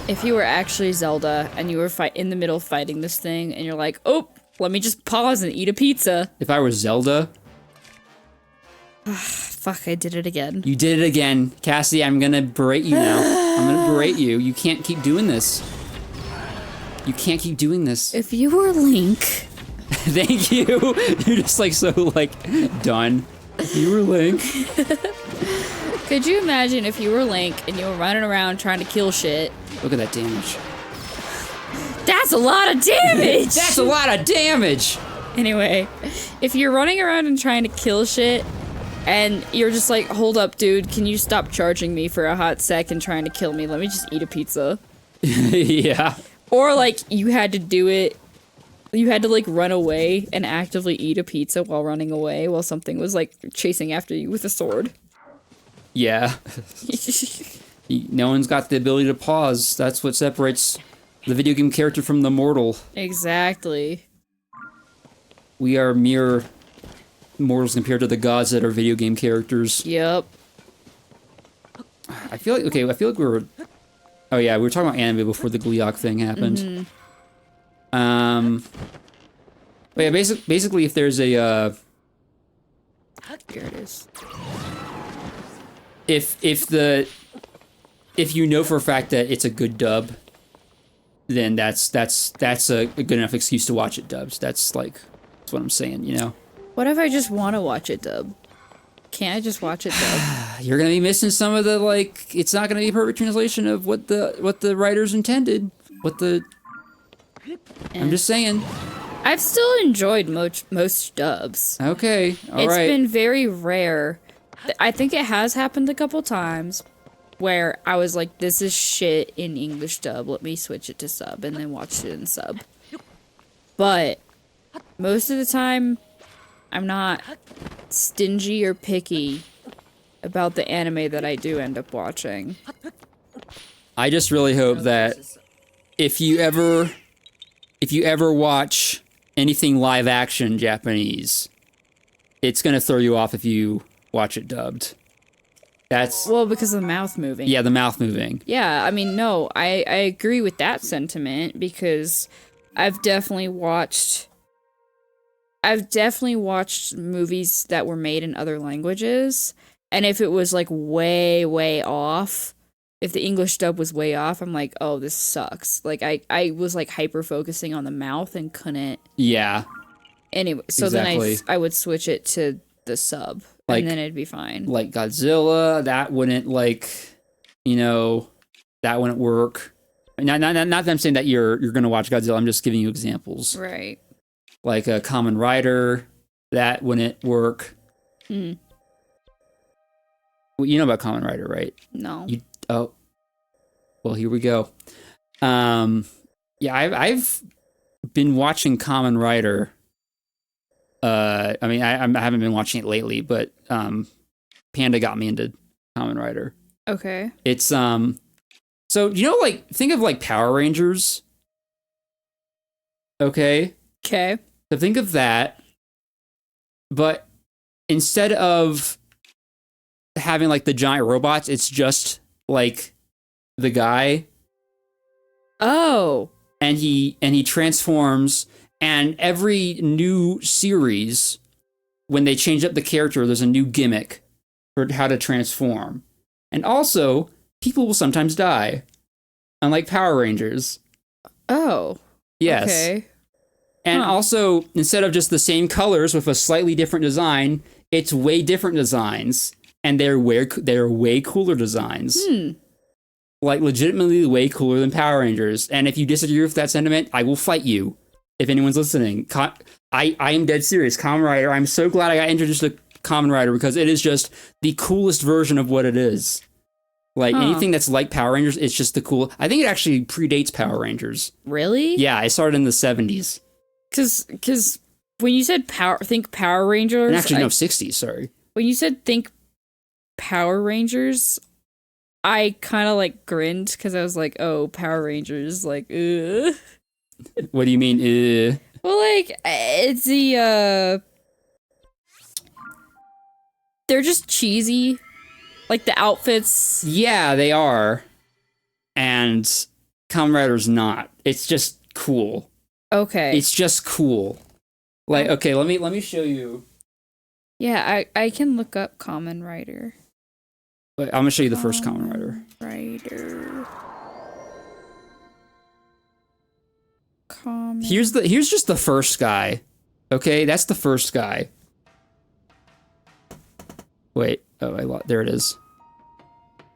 [SPEAKER 2] if you were actually Zelda and you were in the middle of fighting this thing and you're like, oh, let me just pause and eat a pizza.
[SPEAKER 1] If I were Zelda...
[SPEAKER 2] Fuck, I did it again.
[SPEAKER 1] You did it again. Cassie, I'm gonna berate you now. I'm gonna berate you. You can't keep doing this. You can't keep doing this.
[SPEAKER 2] If you were Link...
[SPEAKER 1] Thank you. You're just like so like done. You were Link.
[SPEAKER 2] Could you imagine if you were Link and you were running around trying to kill shit?
[SPEAKER 1] Look at that damage.
[SPEAKER 2] That's a lot of damage!
[SPEAKER 1] That's a lot of damage!
[SPEAKER 2] Anyway, if you're running around and trying to kill shit, and you're just like, hold up, dude, can you stop charging me for a hot sec and trying to kill me? Let me just eat a pizza.
[SPEAKER 1] Yeah.
[SPEAKER 2] Or, like, you had to do it, you had to, like, run away and actively eat a pizza while running away while something was, like, chasing after you with a sword.
[SPEAKER 1] Yeah. No one's got the ability to pause. That's what separates the video game character from the mortal.
[SPEAKER 2] Exactly.
[SPEAKER 1] We are mere mortals compared to the gods that are video game characters.
[SPEAKER 2] Yep.
[SPEAKER 1] I feel like, we were... Oh yeah, we were talking about anime before the Gleeok thing happened. But yeah, basically if there's a,
[SPEAKER 2] Here it is.
[SPEAKER 1] If you know for a fact that it's a good dub, then that's a good enough excuse to watch it dubbed. That's what I'm saying, you know?
[SPEAKER 2] What if I just want to watch it dub? Can't I just watch it dub?
[SPEAKER 1] You're gonna be missing some of the, like, it's not gonna be a perfect translation of what the writers intended. I'm just saying.
[SPEAKER 2] I've still enjoyed most dubs.
[SPEAKER 1] Okay, all right.
[SPEAKER 2] It's been very rare. I think it has happened a couple times where I was like, this is shit in English dub, let me switch it to sub, and then watch it in sub. But most of the time, I'm not stingy or picky about the anime that I do end up watching.
[SPEAKER 1] I just really hope that if you ever watch anything live action Japanese, it's gonna throw you off if you watch it dubbed. That's...
[SPEAKER 2] Well, because of the mouth moving.
[SPEAKER 1] Yeah, the mouth moving.
[SPEAKER 2] Yeah, I mean, no, I agree with that sentiment because I've definitely watched movies that were made in other languages, and if it was like way, way off, if the English dub was way off, I'm like, oh, this sucks. Like, I was like hyper focusing on the mouth and couldn't.
[SPEAKER 1] Yeah.
[SPEAKER 2] Anyway, so
[SPEAKER 1] exactly.
[SPEAKER 2] then I would switch it to the sub, and then it'd be fine.
[SPEAKER 1] Like Godzilla, that wouldn't, like, you know, that wouldn't work. Not that I'm saying that you're gonna watch Godzilla, I'm just giving you examples.
[SPEAKER 2] Right.
[SPEAKER 1] Like a Kamen Rider, that wouldn't work.
[SPEAKER 2] Mm.
[SPEAKER 1] Well, you know about Kamen Rider, right?
[SPEAKER 2] No.
[SPEAKER 1] Oh. Well, here we go. Yeah, I've been watching Kamen Rider. I mean, I haven't been watching it lately, but Panda got me into Kamen Rider.
[SPEAKER 2] Okay.
[SPEAKER 1] It's so, you know, like, think of like Power Rangers. Okay.
[SPEAKER 2] Okay.
[SPEAKER 1] So think of that, but instead of having like the giant robots, it's just like the guy.
[SPEAKER 2] Oh.
[SPEAKER 1] And he transforms, and every new series, when they change up the character, there's a new gimmick for how to transform. And also, people will sometimes die, unlike Power Rangers.
[SPEAKER 2] Oh.
[SPEAKER 1] Yes.
[SPEAKER 2] Okay.
[SPEAKER 1] And also, instead of just the same colors with a slightly different design, it's way different designs, and they're way cooler designs. Like, legitimately way cooler than Power Rangers. And if you disagree with that sentiment, I will fight you. If anyone's listening, I am dead serious. Kamen Rider, I'm so glad I got introduced to Kamen Rider because it is just the coolest version of what it is. Like, anything that's like Power Rangers, it's just the cool... I think it actually predates Power Rangers.
[SPEAKER 2] Really?
[SPEAKER 1] Yeah, it started in the 70s.
[SPEAKER 2] Because when you said think Power Rangers...
[SPEAKER 1] And actually, no, 60s, sorry.
[SPEAKER 2] When you said think Power Rangers, I kind of, like, grinned because I was like, oh, Power Rangers, like, ugh.
[SPEAKER 1] What do you mean,
[SPEAKER 2] Well, like, it's the, they're just cheesy. Like, the outfits...
[SPEAKER 1] Yeah, they are. And Kamen Rider's not. It's just cool.
[SPEAKER 2] Okay.
[SPEAKER 1] It's just cool. Like, okay, let me show you.
[SPEAKER 2] Yeah, I can look up Kamen Rider.
[SPEAKER 1] But I'm gonna show you the first Kamen Rider. Here's just the first guy. Okay, that's the first guy. Wait, there it is.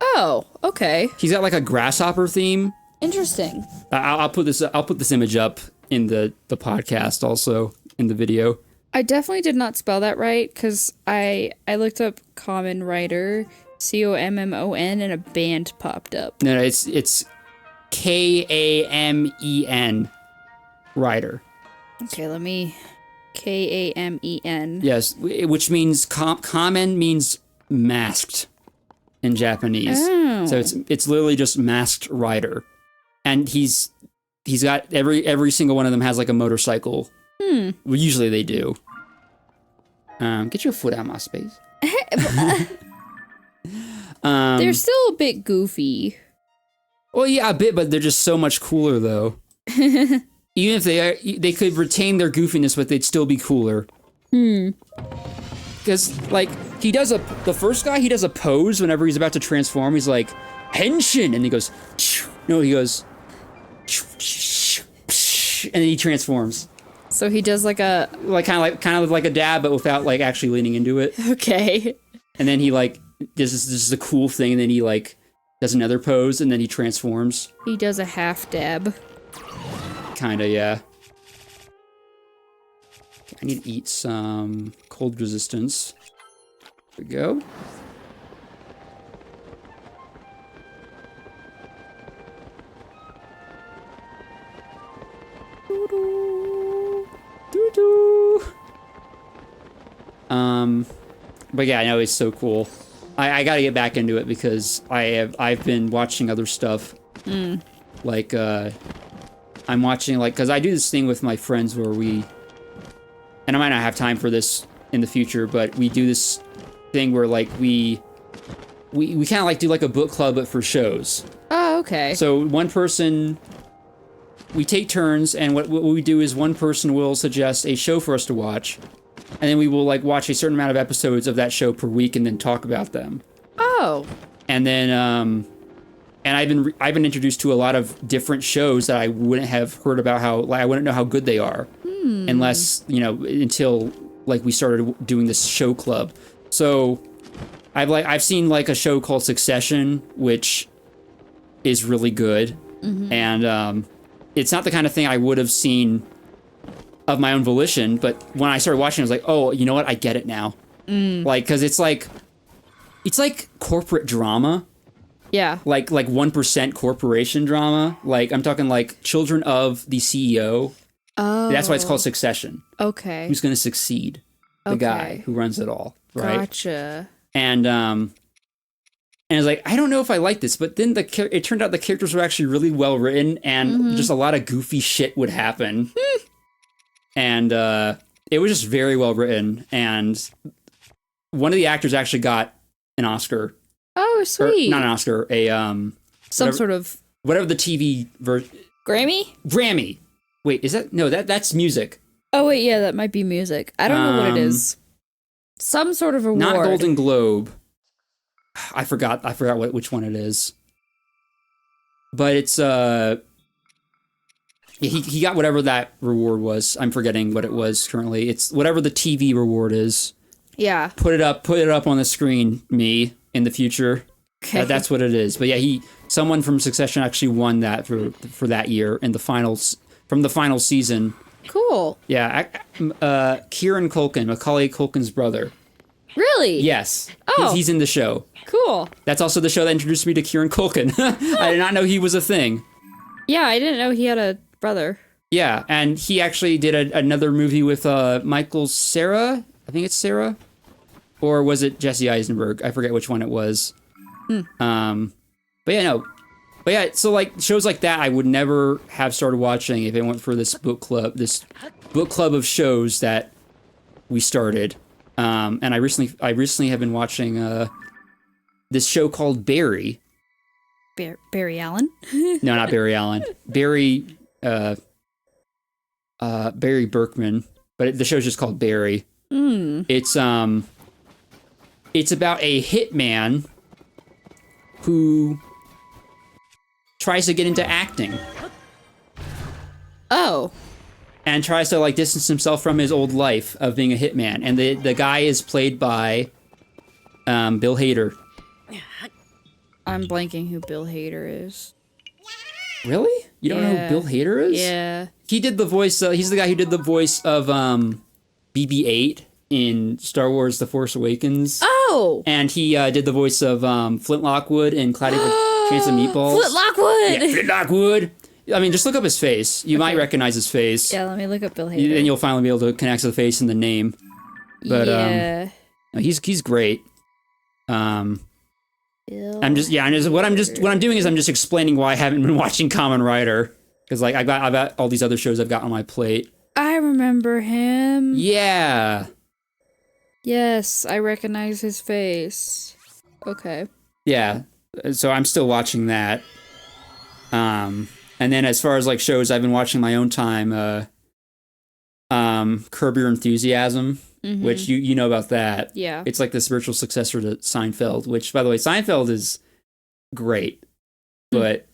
[SPEAKER 2] Oh, okay.
[SPEAKER 1] He's got like a grasshopper theme.
[SPEAKER 2] Interesting.
[SPEAKER 1] I'll put this image up in the podcast, also in the video.
[SPEAKER 2] I definitely did not spell that right, because I looked up Common Writer, COMMON, and a band popped up.
[SPEAKER 1] No, it's KAMEN Writer.
[SPEAKER 2] Okay, let me... KAMEN.
[SPEAKER 1] Yes, which means common means masked in Japanese.
[SPEAKER 2] Oh.
[SPEAKER 1] So it's literally just masked rider, and he's got every single one of them has like a motorcycle. Well, usually they do. Get your foot out of my space.
[SPEAKER 2] They're still a bit goofy.
[SPEAKER 1] Well, yeah, a bit, but they're just so much cooler though. Even if they could retain their goofiness, but they'd still be cooler. Because like the first guy, he does a pose whenever he's about to transform. He's like henshin, and he goes, no, he goes, and then he transforms.
[SPEAKER 2] So he does like a...
[SPEAKER 1] kind of like a dab, but without like actually leaning into it.
[SPEAKER 2] Okay.
[SPEAKER 1] And then he like this is a cool thing, and then he like does another pose, and then he transforms.
[SPEAKER 2] He does a half dab.
[SPEAKER 1] Kinda, yeah. I need to eat some cold resistance. There we go. Doo-doo. But yeah, I know it's so cool. I gotta get back into it because I've been watching other stuff. Like I'm watching because I do this thing with my friends where and I might not have time for this in the future, but we do this thing where like we kind of like do like a book club but for shows.
[SPEAKER 2] Oh, okay.
[SPEAKER 1] So we take turns, and what we do is one person will suggest a show for us to watch, and then we will like watch a certain amount of episodes of that show per week and then talk about them.
[SPEAKER 2] Oh. And
[SPEAKER 1] then and I've been introduced to a lot of different shows that I wouldn't have heard about I wouldn't know how good they are unless, until like we started doing this show club. So I've seen like a show called Succession, which is really good. And it's not the kind of thing I would have seen of my own volition, but when I started watching, I was like, oh, you know what? I get it now. Like, cause it's like corporate drama.
[SPEAKER 2] Yeah.
[SPEAKER 1] Like 1% corporation drama. Like, I'm talking like children of the CEO.
[SPEAKER 2] Oh.
[SPEAKER 1] That's why it's called Succession.
[SPEAKER 2] Okay.
[SPEAKER 1] Who's going to succeed? The guy who runs it all, right?
[SPEAKER 2] Gotcha.
[SPEAKER 1] And I was like, I don't know if I like this, but then it turned out the characters were actually really well written, and just a lot of goofy shit would happen. And it was just very well written, and one of the actors actually got an Oscar.
[SPEAKER 2] Oh, sweet.
[SPEAKER 1] Or, not an Oscar,
[SPEAKER 2] sort of...
[SPEAKER 1] Whatever the TV version... Grammy. Wait, is that... No, that's music.
[SPEAKER 2] Oh, wait, yeah, that might be music. I don't know what it is. Some sort of award.
[SPEAKER 1] Not Golden Globe. I forgot which one it is. But it's, he got whatever that reward was. I'm forgetting what it was currently. It's whatever the TV reward is.
[SPEAKER 2] Yeah. Put it
[SPEAKER 1] up on the screen, me, in the future. Okay. That's what it is. But yeah, someone from Succession actually won that for that year in the finals, from the final season.
[SPEAKER 2] Cool.
[SPEAKER 1] Yeah. Kieran Culkin, Macaulay Culkin's brother.
[SPEAKER 2] Really?
[SPEAKER 1] Yes.
[SPEAKER 2] Oh.
[SPEAKER 1] He's in the show.
[SPEAKER 2] Cool.
[SPEAKER 1] That's also the show that introduced me to Kieran Culkin. I did not know he was a thing.
[SPEAKER 2] Yeah, I didn't know he had a brother.
[SPEAKER 1] Yeah, and he actually did another movie with Michael Cera. I think it's Sarah. Or was it Jesse Eisenberg? I forget which one it was. But yeah, no. But yeah, so like shows like that I would never have started watching if it weren't for this book club of shows that we started. And I recently have been watching this show called Barry.
[SPEAKER 2] Barry Allen?
[SPEAKER 1] No, not Barry Allen. Barry Berkman. But the show's just called Barry. It's about a hitman who tries to get into acting.
[SPEAKER 2] Oh.
[SPEAKER 1] And tries to like distance himself from his old life of being a hitman. And the guy is played by Bill Hader.
[SPEAKER 2] I'm blanking who Bill Hader is.
[SPEAKER 1] Really? You don't know who Bill Hader is?
[SPEAKER 2] Yeah.
[SPEAKER 1] He did the voice. He's the guy who did the voice of BB-8 in Star Wars: The Force Awakens.
[SPEAKER 2] Oh.
[SPEAKER 1] And he did the voice of Flint Lockwood in Cloudy with Chance of Meatballs.
[SPEAKER 2] Flint Lockwood.
[SPEAKER 1] Yeah, Flint Lockwood. I mean, just look up his face. You might recognize his face.
[SPEAKER 2] Yeah, let me look up Bill Hader.
[SPEAKER 1] Then you'll finally be able to connect to the face and the name. But
[SPEAKER 2] yeah.
[SPEAKER 1] He's great. I'm just what I'm doing is I'm just explaining why I haven't been watching Kamen Rider, because like I've got all these other shows I've got on my plate.
[SPEAKER 2] I remember him.
[SPEAKER 1] Yeah.
[SPEAKER 2] Yes, I recognize his face. Okay.
[SPEAKER 1] Yeah. So I'm still watching that. And then as far as like shows I've been watching my own time, Curb Your Enthusiasm, which you know about that.
[SPEAKER 2] Yeah.
[SPEAKER 1] It's like the spiritual successor to Seinfeld, which by the way, Seinfeld is great. But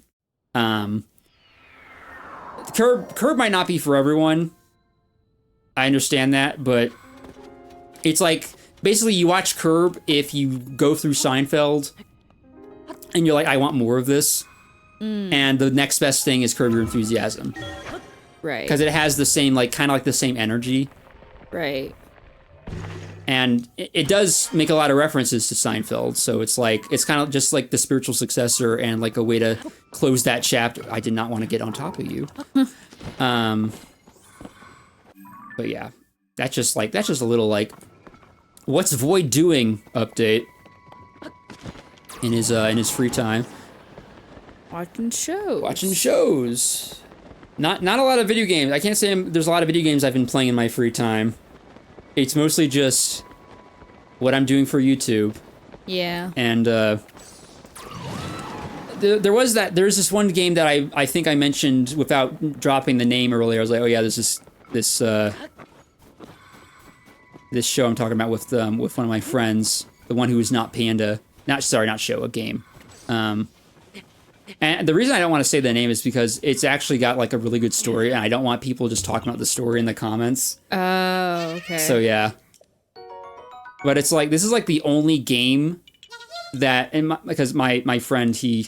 [SPEAKER 1] Curb might not be for everyone. I understand that, but it's like basically you watch Curb if you go through Seinfeld and you're like, I want more of this. And the next best thing is Curb Your Enthusiasm.
[SPEAKER 2] Right.
[SPEAKER 1] Because it has the same, like, kind of like the same energy.
[SPEAKER 2] Right.
[SPEAKER 1] And it does make a lot of references to Seinfeld. So it's like, it's kind of just like the spiritual successor and like a way to close that chapter. I did not want to get on top of you. But yeah, that's just a little like, what's Void doing update in his free time.
[SPEAKER 2] Watching shows. Not a lot of video games. I can't say there's a lot of video games I've been playing in my free time. It's mostly just what I'm doing for YouTube. Yeah. And there's this one game that I think I mentioned without dropping the name earlier. I was like, oh yeah, this show I'm talking about with one of my friends, the one who is not Panda. Not show, a game. And the reason I don't want to say the name is because it's actually got like a really good story, and I don't want people just talking about the story in the comments. Oh, okay.
[SPEAKER 1] So yeah. But it's like, this is like the only game that, because my friend, he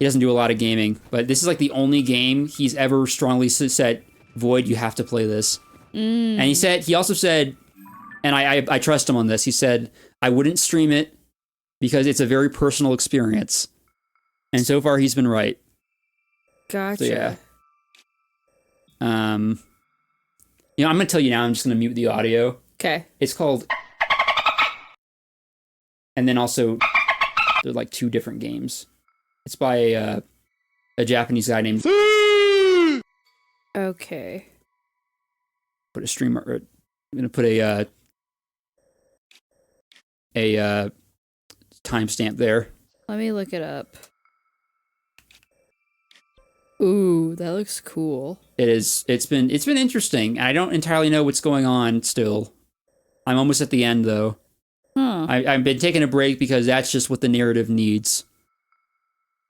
[SPEAKER 1] doesn't do a lot of gaming, but this is like the only game he's ever strongly said, Void, you have to play this. And he also said, and I trust him on this, he said, I wouldn't stream it because it's a very personal experience. And so far, he's been right.
[SPEAKER 2] Gotcha.
[SPEAKER 1] So, yeah. I'm going to tell you now. I'm just going to mute the audio.
[SPEAKER 2] Okay.
[SPEAKER 1] It's called... And then also, they're like two different games. It's by a Japanese guy named...
[SPEAKER 2] Okay.
[SPEAKER 1] Put a streamer... I'm going to put a timestamp there.
[SPEAKER 2] Let me look it up. Ooh, that looks cool.
[SPEAKER 1] It is. It's been interesting. I don't entirely know what's going on still. I'm almost at the end though. Huh. I've been taking a break because that's just what the narrative needs.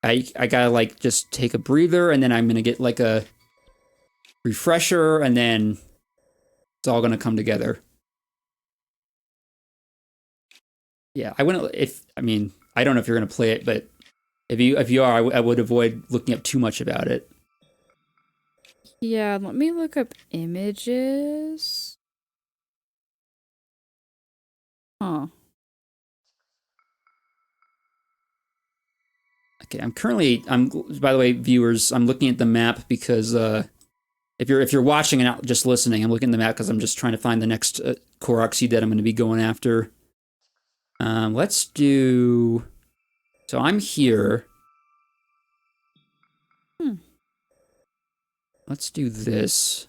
[SPEAKER 1] I gotta like just take a breather, and then I'm gonna get like a refresher, and then it's all gonna come together. Yeah, I don't know if you're gonna play it, but if you are, I would avoid looking up too much about it.
[SPEAKER 2] Yeah, let me look up images. Huh.
[SPEAKER 1] Okay, by the way, viewers, I'm looking at the map because if you're watching and not just listening, I'm looking at the map because I'm just trying to find the next koroks that I'm going to be going after. Let's do... So I'm here. Let's do this.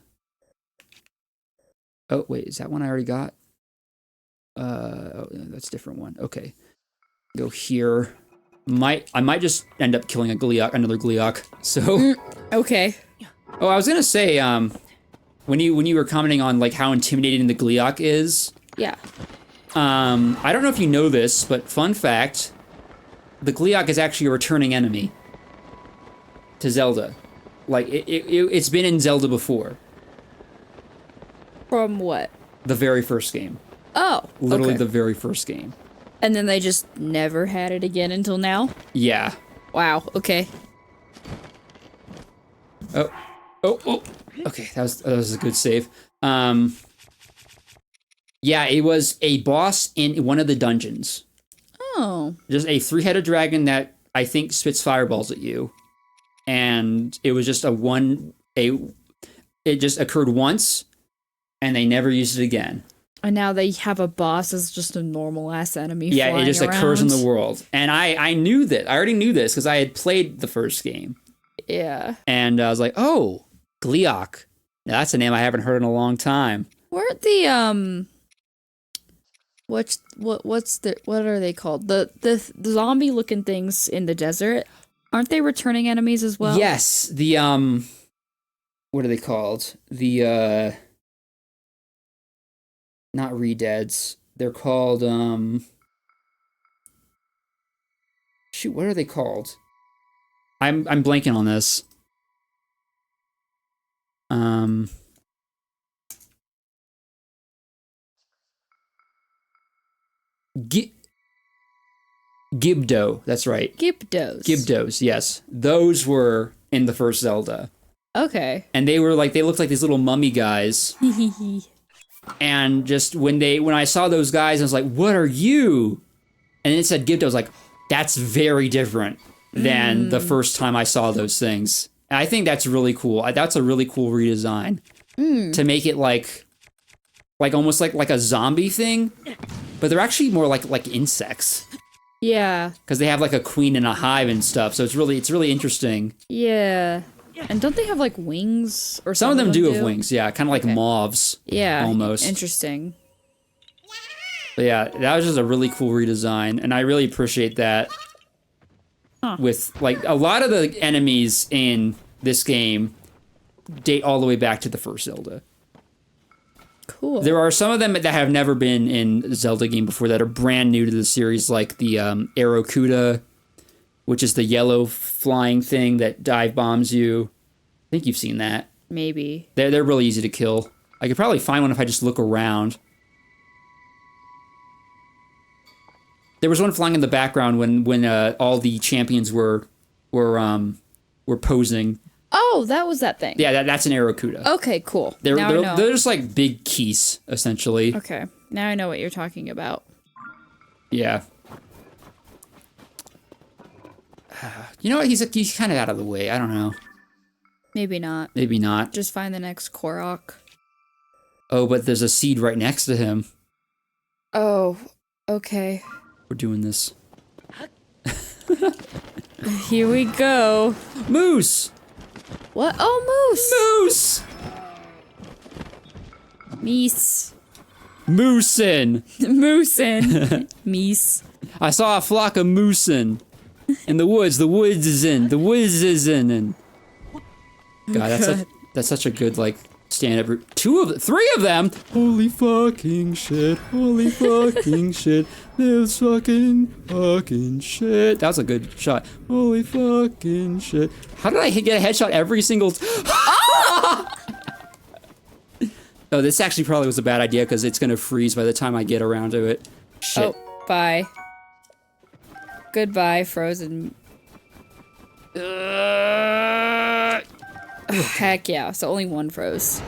[SPEAKER 1] Oh, wait, is that one I already got? Oh, that's a different one. Okay. Go here. I might just end up killing another Gleeok. So.
[SPEAKER 2] Okay.
[SPEAKER 1] Oh, I was gonna say, when you were commenting on like how intimidating the Gleeok is.
[SPEAKER 2] Yeah.
[SPEAKER 1] I don't know if you know this, but fun fact. The Gleeok is actually a returning enemy to Zelda. Like, it's been in Zelda before.
[SPEAKER 2] From what?
[SPEAKER 1] The very first game.
[SPEAKER 2] Oh,
[SPEAKER 1] Literally
[SPEAKER 2] okay.
[SPEAKER 1] the very first game.
[SPEAKER 2] And then they just never had it again until now?
[SPEAKER 1] Yeah.
[SPEAKER 2] Wow, okay.
[SPEAKER 1] Oh. Okay, that was a good save. Yeah, it was a boss in one of the dungeons.
[SPEAKER 2] Oh.
[SPEAKER 1] Just a 3-headed dragon that I think spits fireballs at you. And it was just it just occurred once, and they never used it again.
[SPEAKER 2] And now they have a boss as just a normal ass enemy.
[SPEAKER 1] Yeah,
[SPEAKER 2] flying
[SPEAKER 1] it just
[SPEAKER 2] around.
[SPEAKER 1] occurs in the world. And I knew that. I already knew this because I had played the first game.
[SPEAKER 2] Yeah.
[SPEAKER 1] And I was like, oh, Gleok. Now, that's a name I haven't heard in a long time.
[SPEAKER 2] Weren't the what are they called? The zombie looking things in the desert? Aren't they returning enemies as well?
[SPEAKER 1] Yes, the what are they called? The not re-deads. They're called shoot, what are they called? I'm blanking on this. Gibdo, that's right.
[SPEAKER 2] Gibdos,
[SPEAKER 1] yes. Those were in the first Zelda.
[SPEAKER 2] Okay.
[SPEAKER 1] And they looked like these little mummy guys. And just when I saw those guys, I was like, what are you? And it said Gibdo. I was like, that's very different than the first time I saw those things. And I think that's really cool. That's a really cool redesign. To make it like almost like a zombie thing. But they're actually more like insects.
[SPEAKER 2] Yeah.
[SPEAKER 1] Because they have like a queen and a hive and stuff, so it's really interesting.
[SPEAKER 2] Yeah. And don't they have like wings or
[SPEAKER 1] Some
[SPEAKER 2] something?
[SPEAKER 1] of them do have wings, yeah, kind of like moths.
[SPEAKER 2] Yeah.
[SPEAKER 1] Almost.
[SPEAKER 2] Interesting.
[SPEAKER 1] But yeah, that was just a really cool redesign, and I really appreciate that. With like a lot of the enemies in this game date all the way back to the first Zelda.
[SPEAKER 2] Cool.
[SPEAKER 1] There are some of them that have never been in a Zelda game before that are brand new to the series, like the Aerocuda, which is the yellow flying thing that dive bombs you. I think you've seen that.
[SPEAKER 2] Maybe.
[SPEAKER 1] They're really easy to kill. I could probably find one if I just look around. There was one flying in the background when all the champions were posing.
[SPEAKER 2] Oh, that was that thing.
[SPEAKER 1] Yeah, that's an Aerocuda.
[SPEAKER 2] Okay, cool.
[SPEAKER 1] They're
[SPEAKER 2] now I know.
[SPEAKER 1] they're just like big keys, essentially.
[SPEAKER 2] Okay, now I know what you're talking about.
[SPEAKER 1] Yeah. You know what? He's kind of out of the way. I don't know.
[SPEAKER 2] Maybe not.
[SPEAKER 1] Maybe not.
[SPEAKER 2] Just find the next korok.
[SPEAKER 1] Oh, but there's a seed right next to him.
[SPEAKER 2] Oh, okay.
[SPEAKER 1] We're doing this.
[SPEAKER 2] Here we go.
[SPEAKER 1] Moose!
[SPEAKER 2] What? Oh, moose!
[SPEAKER 1] Moose!
[SPEAKER 2] Meese.
[SPEAKER 1] Moosin!
[SPEAKER 2] Moosin. Meese.
[SPEAKER 1] I saw a flock of moosin in the woods. The woods is in. The woods is in. And God, that's such a good like stand-up. 3 of them. Holy fucking shit! Holy fucking shit! This fucking shit. That was a good shot. Holy fucking shit! How did I get a headshot every single? Oh, this actually probably was a bad idea because it's gonna freeze by the time I get around to it. Shit.
[SPEAKER 2] Oh, bye. Goodbye, frozen. Heck yeah, so only one froze.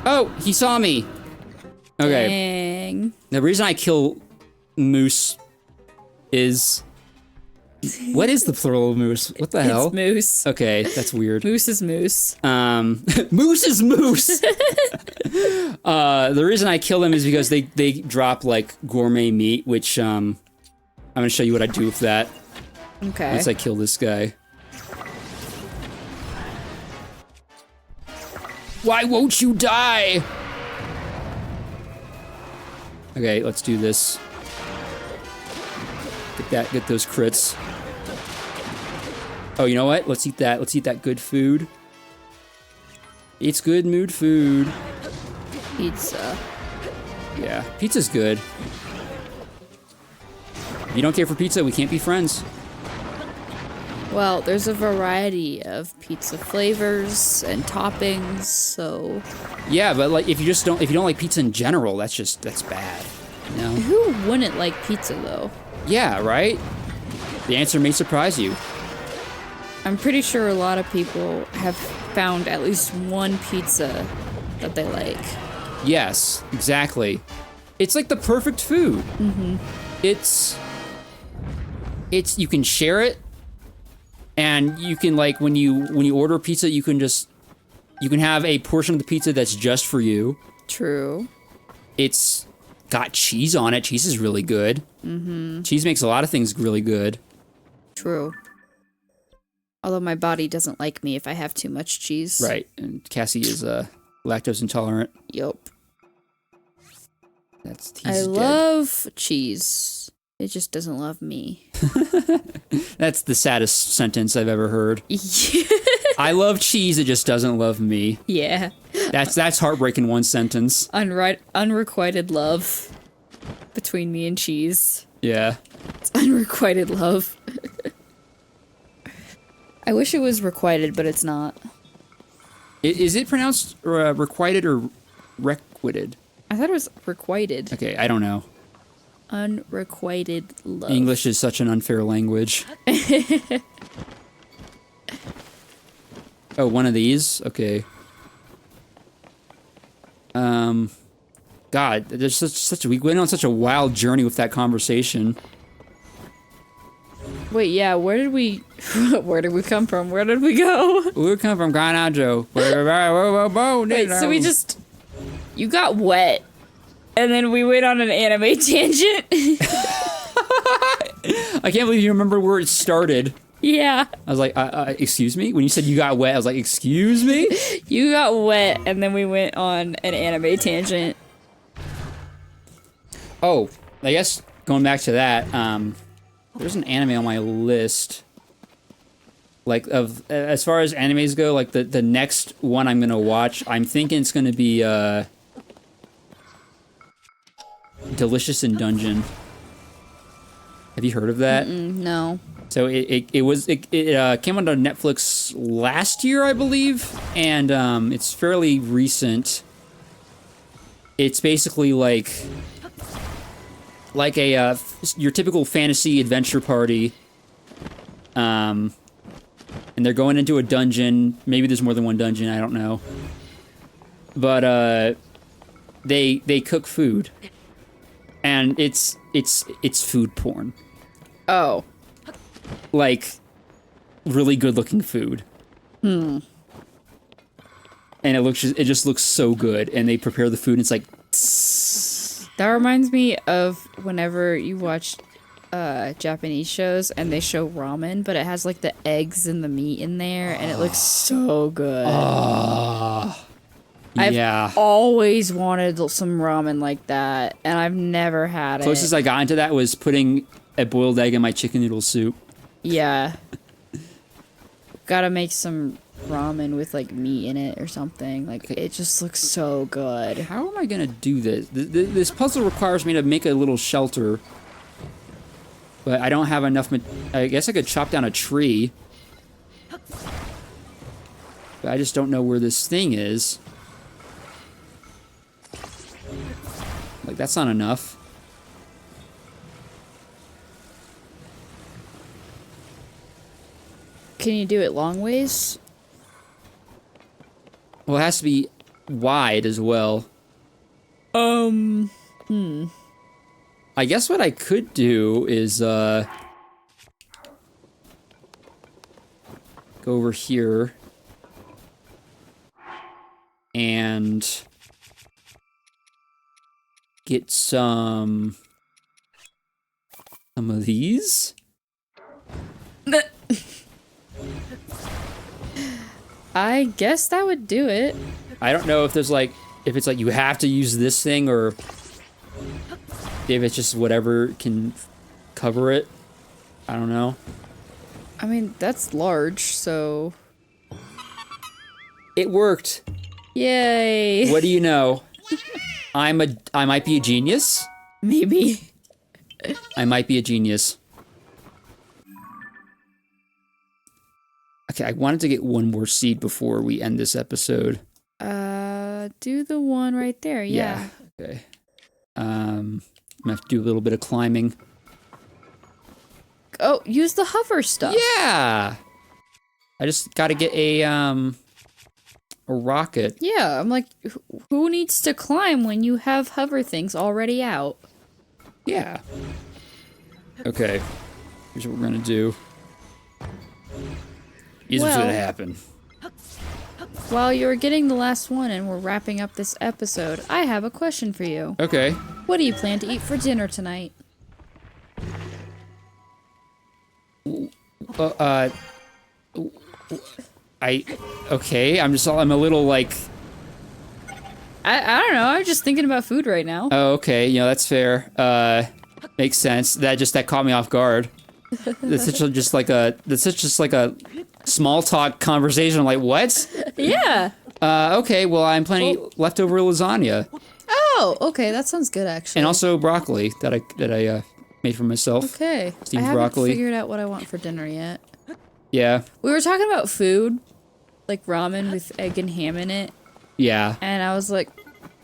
[SPEAKER 1] Oh, he saw me. Okay.
[SPEAKER 2] Dang.
[SPEAKER 1] The reason I kill moose is... What is the plural of moose? What the hell?
[SPEAKER 2] It's moose.
[SPEAKER 1] Okay, that's weird.
[SPEAKER 2] Moose is moose.
[SPEAKER 1] Moose is moose! The reason I kill them is because they drop, like, gourmet meat, which, I'm gonna show you what I do with that.
[SPEAKER 2] Okay.
[SPEAKER 1] Once I kill this guy. Why won't you die? Okay, let's do this. Get those crits. Oh, you know what? Let's eat that. Let's eat that good food. It's good mood food.
[SPEAKER 2] Pizza.
[SPEAKER 1] Yeah, pizza's good. If you don't care for pizza, we can't be friends.
[SPEAKER 2] Well, there's a variety of pizza flavors and toppings, so...
[SPEAKER 1] Yeah, but like if you don't like pizza in general, that's bad. You know?
[SPEAKER 2] Who wouldn't like pizza, though?
[SPEAKER 1] Yeah, right? The answer may surprise you.
[SPEAKER 2] I'm pretty sure a lot of people have found at least one pizza that they like.
[SPEAKER 1] Yes, exactly. It's like the perfect food.
[SPEAKER 2] Mm-hmm.
[SPEAKER 1] It's you can share it, and you can, like, when you order pizza, you can have a portion of the pizza that's just for you.
[SPEAKER 2] True.
[SPEAKER 1] It's got cheese on it. Cheese is really good.
[SPEAKER 2] Mm-hmm.
[SPEAKER 1] Cheese makes a lot of things really good.
[SPEAKER 2] True. Although my body doesn't like me if I have too much cheese.
[SPEAKER 1] Right, and Cassie is lactose intolerant.
[SPEAKER 2] Yup.
[SPEAKER 1] He's
[SPEAKER 2] I love cheese. It just doesn't love me.
[SPEAKER 1] That's the saddest sentence I've ever heard. I love cheese, it just doesn't love me.
[SPEAKER 2] Yeah.
[SPEAKER 1] That's heartbreaking one sentence.
[SPEAKER 2] Unrequited love between me and cheese.
[SPEAKER 1] Yeah.
[SPEAKER 2] It's unrequited love. I wish it was requited, but it's not.
[SPEAKER 1] Is it pronounced requited or requited?
[SPEAKER 2] I thought it was requited.
[SPEAKER 1] Okay, I don't know.
[SPEAKER 2] Unrequited love.
[SPEAKER 1] English is such an unfair language. Oh, one of these? Okay. God, there's we went on such a wild journey with that conversation.
[SPEAKER 2] Wait, yeah, where did we come from? Where did we go?
[SPEAKER 1] We come from Ganajo.
[SPEAKER 2] Wait, so you got wet, and then we went on an anime tangent?
[SPEAKER 1] I can't believe you remember where it started.
[SPEAKER 2] Yeah.
[SPEAKER 1] I was like, excuse me? When you said you got wet, I was like, excuse me?
[SPEAKER 2] You got wet, and then we went on an anime tangent.
[SPEAKER 1] Oh, I guess going back to that, there's an anime on my list. Like, as far as animes go, like, the next one I'm gonna watch, I'm thinking it's gonna be, Delicious in Dungeon. Have you heard of that?
[SPEAKER 2] No.
[SPEAKER 1] So it came onto Netflix last year, I believe, and it's fairly recent. It's basically like a your typical fantasy adventure party, and they're going into a dungeon. Maybe there's more than one dungeon. I don't know, but they cook food, and it's food porn.
[SPEAKER 2] Oh.
[SPEAKER 1] Like, really good looking food. And it just looks so good, and they prepare the food, and it's like, tss.
[SPEAKER 2] That reminds me of whenever you watch Japanese shows and they show ramen, but it has like the eggs and the meat in there, and it looks so good.
[SPEAKER 1] Yeah.
[SPEAKER 2] I've always wanted some ramen like that, and I've never had it.
[SPEAKER 1] Closest I got into that was putting a boiled egg in my chicken noodle soup.
[SPEAKER 2] Yeah. Gotta make some ramen with like meat in it or something. Like, it just looks so good.
[SPEAKER 1] How am I gonna do this? This puzzle requires me to make a little shelter, but I don't have enough. I guess I could chop down a tree, but I just don't know where this thing is. Like, that's not enough.
[SPEAKER 2] Can you do it long ways?
[SPEAKER 1] Well, it has to be wide as well. I guess what I could do is, go over here. And get some of these.
[SPEAKER 2] I guess that would do it.
[SPEAKER 1] I don't know if there's like, if it's like you have to use this thing, or if it's just whatever can cover it. I don't know.
[SPEAKER 2] I mean, that's large, so...
[SPEAKER 1] It worked.
[SPEAKER 2] Yay!
[SPEAKER 1] What do you know? I might be a genius.
[SPEAKER 2] Maybe.
[SPEAKER 1] I might be a genius. Okay, I wanted to get one more seed before we end this episode.
[SPEAKER 2] Do the one right there, yeah.
[SPEAKER 1] Okay. I'm gonna have to do a little bit of climbing.
[SPEAKER 2] Oh, use the hover stuff.
[SPEAKER 1] Yeah! I just gotta get a rocket.
[SPEAKER 2] Yeah, I'm like, who needs to climb when you have hover things already out?
[SPEAKER 1] Yeah. Okay. Here's what we're gonna do. Here's what's gonna happen.
[SPEAKER 2] While you're getting the last one and we're wrapping up this episode, I have a question for you.
[SPEAKER 1] Okay.
[SPEAKER 2] What do you plan to eat for dinner tonight?
[SPEAKER 1] Okay, I'm a little like...
[SPEAKER 2] I don't know, I'm just thinking about food right now.
[SPEAKER 1] Oh, okay, you know, that's fair. Makes sense. That caught me off guard. That's just like a small talk conversation. I'm like, what?
[SPEAKER 2] Yeah.
[SPEAKER 1] Okay, well, I'm planning leftover lasagna.
[SPEAKER 2] Oh, okay, that sounds good actually.
[SPEAKER 1] And also broccoli that I made for myself.
[SPEAKER 2] Okay.
[SPEAKER 1] Steamed
[SPEAKER 2] I haven't
[SPEAKER 1] broccoli.
[SPEAKER 2] figured out what I want for dinner yet.
[SPEAKER 1] Yeah.
[SPEAKER 2] We were talking about food, like ramen with egg and ham in it,
[SPEAKER 1] Yeah.
[SPEAKER 2] and I was like,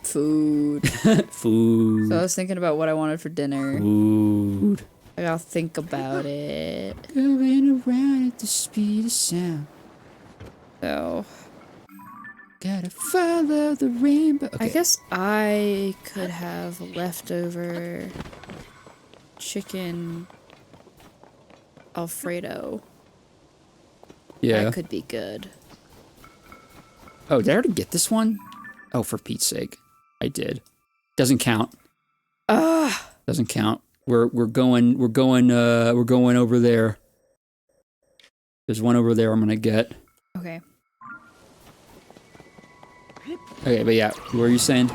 [SPEAKER 2] food.
[SPEAKER 1] Food.
[SPEAKER 2] So I was thinking about what I wanted for dinner.
[SPEAKER 1] Food.
[SPEAKER 2] I gotta think about it.
[SPEAKER 1] Going around at the speed of sound.
[SPEAKER 2] So,
[SPEAKER 1] Gotta follow the rainbow. Okay.
[SPEAKER 2] I guess I could have leftover chicken Alfredo.
[SPEAKER 1] Yeah.
[SPEAKER 2] That could be good.
[SPEAKER 1] Oh, did I already get this one? Oh, for Pete's sake. I did. Doesn't count. Doesn't count. We're going over there. There's one over there I'm gonna get.
[SPEAKER 2] Okay.
[SPEAKER 1] Okay, but yeah, what were you saying?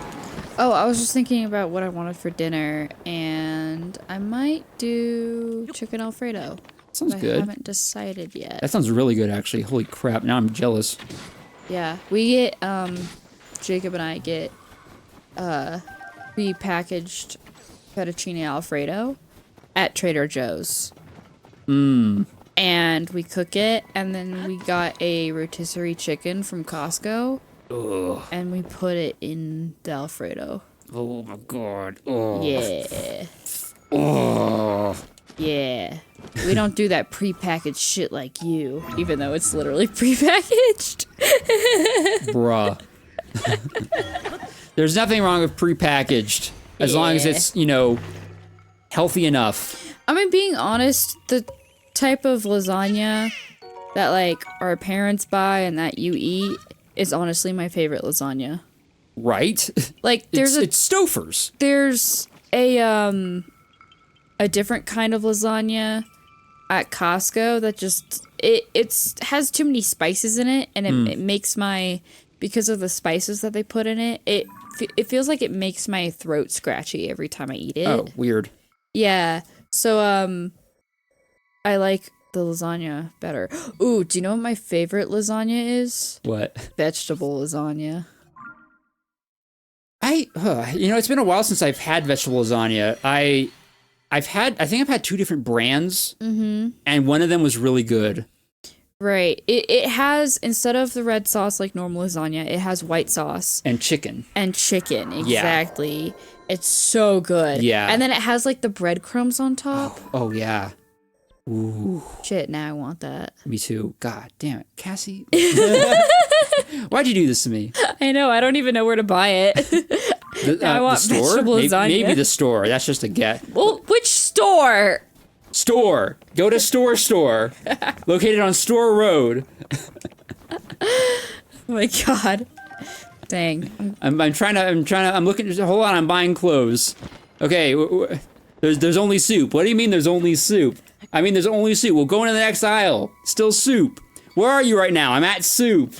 [SPEAKER 2] Oh, I was just thinking about what I wanted for dinner, and I might do chicken Alfredo.
[SPEAKER 1] Sounds
[SPEAKER 2] I
[SPEAKER 1] good.
[SPEAKER 2] haven't decided yet.
[SPEAKER 1] That sounds really good, actually. Holy crap, now I'm jealous.
[SPEAKER 2] Yeah, we get, Jacob and I get, prepackaged fettuccine Alfredo at Trader Joe's.
[SPEAKER 1] Mmm.
[SPEAKER 2] And we cook it, and then we got a rotisserie chicken from Costco.
[SPEAKER 1] Ugh.
[SPEAKER 2] And we put it in the Alfredo.
[SPEAKER 1] Oh my god. Oh.
[SPEAKER 2] Yeah.
[SPEAKER 1] Oh.
[SPEAKER 2] Yeah. We don't do that prepackaged shit like you, even though it's literally prepackaged.
[SPEAKER 1] Bruh. There's nothing wrong with prepackaged, as long as it's, you know, healthy enough.
[SPEAKER 2] I mean, being honest, the type of lasagna that, like, our parents buy and that you eat is honestly my favorite lasagna.
[SPEAKER 1] Right?
[SPEAKER 2] Like,
[SPEAKER 1] it's Stouffer's.
[SPEAKER 2] There's a different kind of lasagna at Costco that just it has too many spices in it, and it makes because of the spices that they put in it, it feels like it makes my throat scratchy every time I eat it.
[SPEAKER 1] Oh, weird.
[SPEAKER 2] Yeah. So I like the lasagna better. Ooh, do you know what my favorite lasagna is?
[SPEAKER 1] What?
[SPEAKER 2] Vegetable lasagna.
[SPEAKER 1] You know, it's been a while since I've had vegetable lasagna. I think I've had two different brands, and one of them was really good.
[SPEAKER 2] Right. It has, instead of the red sauce like normal lasagna, it has white sauce.
[SPEAKER 1] And chicken.
[SPEAKER 2] Exactly. Yeah. It's so good.
[SPEAKER 1] Yeah.
[SPEAKER 2] And then it has like the breadcrumbs on top.
[SPEAKER 1] Oh yeah. Ooh.
[SPEAKER 2] Shit, now I want that.
[SPEAKER 1] Me too. God damn it. Cassie. Why'd you do this to me?
[SPEAKER 2] I know, I don't even know where to buy it. I want
[SPEAKER 1] the store?
[SPEAKER 2] vegetable lasagna.
[SPEAKER 1] Maybe the store. That's just a get.
[SPEAKER 2] Well, which store?
[SPEAKER 1] Store. Go to store. Located on Store Road.
[SPEAKER 2] Oh my god. Dang.
[SPEAKER 1] I'm looking, hold on, I'm buying clothes. Okay, there's only soup. What do you mean there's only soup? I mean there's only soup. We'll go into the next aisle. Still soup. Where are you right now? I'm at soup.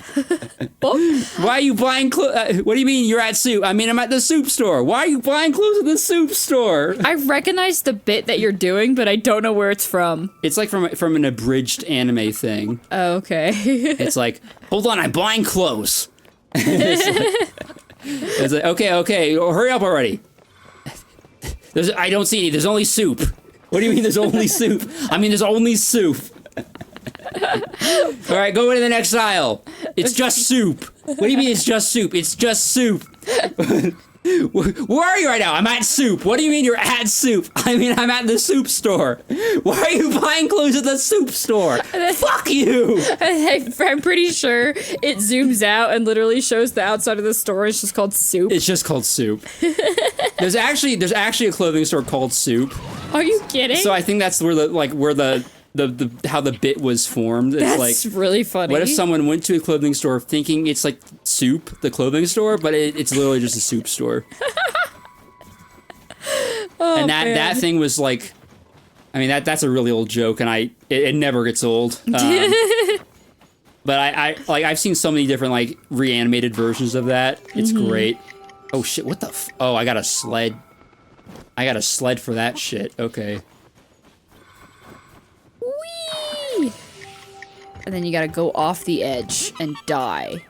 [SPEAKER 1] Why are you buying clothes? What do you mean you're at soup? I mean, I'm at the soup store. Why are you buying clothes at the soup store?
[SPEAKER 2] I recognize the bit that you're doing, but I don't know where it's from.
[SPEAKER 1] It's like from an abridged anime thing.
[SPEAKER 2] Oh, okay.
[SPEAKER 1] It's like, hold on, I'm buying clothes. It's like, okay, hurry up already. I don't see any. There's only soup. What do you mean there's only soup? I mean, there's only soup. All right, go into the next aisle. It's just soup. What do you mean it's just soup? It's just soup. Where are you right now? I'm at soup. What do you mean you're at soup? I mean, I'm at the soup store. Why are you buying clothes at the soup store? Fuck you!
[SPEAKER 2] I'm pretty sure it zooms out and literally shows the outside of the store. It's just called soup.
[SPEAKER 1] It's just called soup. There's actually a clothing store called Soup.
[SPEAKER 2] Are you kidding?
[SPEAKER 1] So I think that's where the how the bit was formed. It's
[SPEAKER 2] That's
[SPEAKER 1] like,
[SPEAKER 2] really funny.
[SPEAKER 1] what if someone went to a clothing store thinking it's like Soup, the clothing store, but it's literally just a soup store. And that thing was like, I mean that's a really old joke, and it never gets old. But I've seen so many different like reanimated versions of that. It's great. Oh shit! What the? Oh, I got a sled. I got a sled for that shit. Okay.
[SPEAKER 2] Whee! And then you gotta go off the edge and die.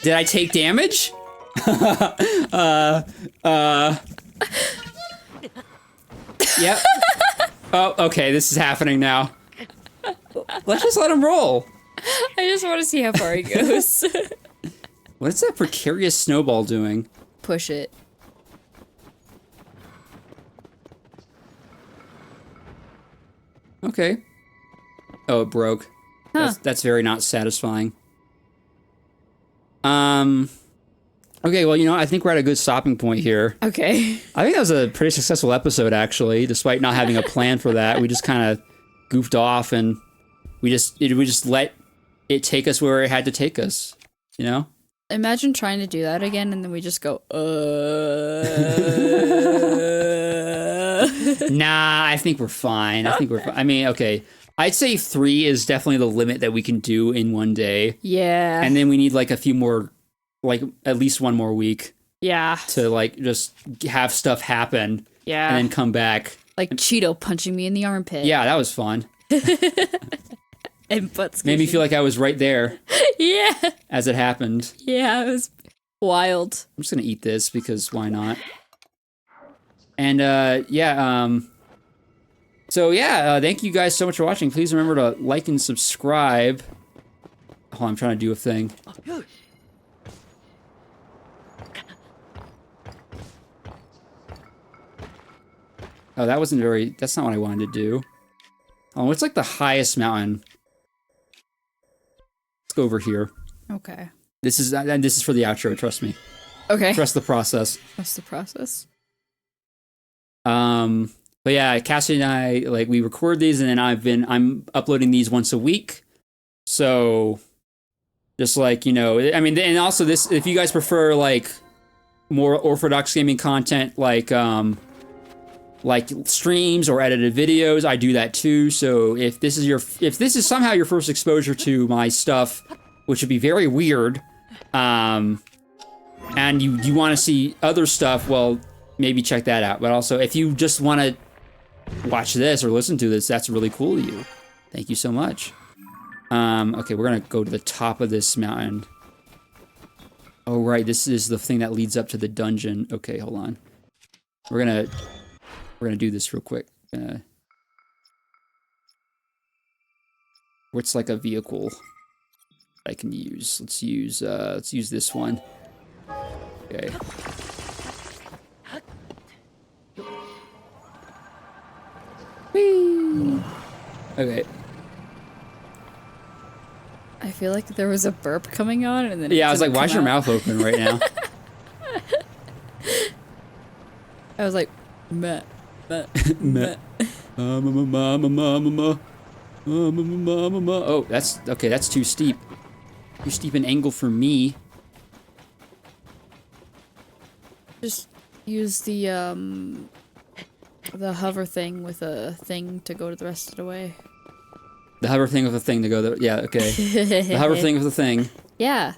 [SPEAKER 1] Did I take damage? Yep. Oh, okay. This is happening now. Let's just let him roll.
[SPEAKER 2] I just want to see how far he goes.
[SPEAKER 1] What's that precarious snowball doing?
[SPEAKER 2] Push it.
[SPEAKER 1] Okay. Oh, it broke.
[SPEAKER 2] Huh.
[SPEAKER 1] That's very not satisfying. Okay, well, I think we're at a good stopping point here.
[SPEAKER 2] Okay.
[SPEAKER 1] I think that was a pretty successful episode, actually, despite not having a plan for that. We just kind of goofed off, and we just let it take us where it had to take us,
[SPEAKER 2] Imagine trying to do that again, and then we just go,
[SPEAKER 1] Nah, I think we're fine. I mean, okay. I'd say 3 is definitely the limit that we can do in one day.
[SPEAKER 2] Yeah.
[SPEAKER 1] And then we need like a few more, like at least one more week.
[SPEAKER 2] Yeah.
[SPEAKER 1] To like just have stuff happen.
[SPEAKER 2] Yeah.
[SPEAKER 1] And then come back.
[SPEAKER 2] Like Cheeto punching me in the armpit.
[SPEAKER 1] Yeah, that was fun.
[SPEAKER 2] And butt
[SPEAKER 1] made me feel like I was right there.
[SPEAKER 2] Yeah.
[SPEAKER 1] As it happened.
[SPEAKER 2] Yeah, it was wild.
[SPEAKER 1] I'm just gonna eat this because why not? And so yeah, thank you guys so much for watching. Please remember to like and subscribe. Hold on, I'm trying to do a thing. Oh, that's not what I wanted to do. Oh, what's like the highest mountain? Let's go over here.
[SPEAKER 2] Okay.
[SPEAKER 1] This is for the outro, trust me.
[SPEAKER 2] Okay.
[SPEAKER 1] Trust the process.
[SPEAKER 2] Trust the process.
[SPEAKER 1] But yeah, Cassie and I, like, we record these, and then I'm uploading these once a week. So, just like, I mean, and also this, if you guys prefer, like, more orthodox gaming content, like streams or edited videos, I do that too. So if this is somehow your first exposure to my stuff, which would be very weird, and you want to see other stuff, well, maybe check that out. But also, if you just want to watch this or listen to this, that's really cool of you. Thank you so much. Okay, we're gonna go to the top of this mountain. Oh, right, this is the thing that leads up to the dungeon. Okay, hold on. We're gonna do this real quick. What's like a vehicle I can use? Let's use this one. Okay. Whee! Okay.
[SPEAKER 2] I feel like there was a burp coming on, and then
[SPEAKER 1] yeah, I was like, "Why's your mouth open right now?"
[SPEAKER 2] I was like, meh, meh,
[SPEAKER 1] meh. Oh, that's okay. That's too steep. Too steep an angle for me.
[SPEAKER 2] Just use the hover thing with a thing to go to the rest of the way.
[SPEAKER 1] The hover thing with a thing to go. Yeah, okay. The hover thing with a thing.
[SPEAKER 2] Yeah.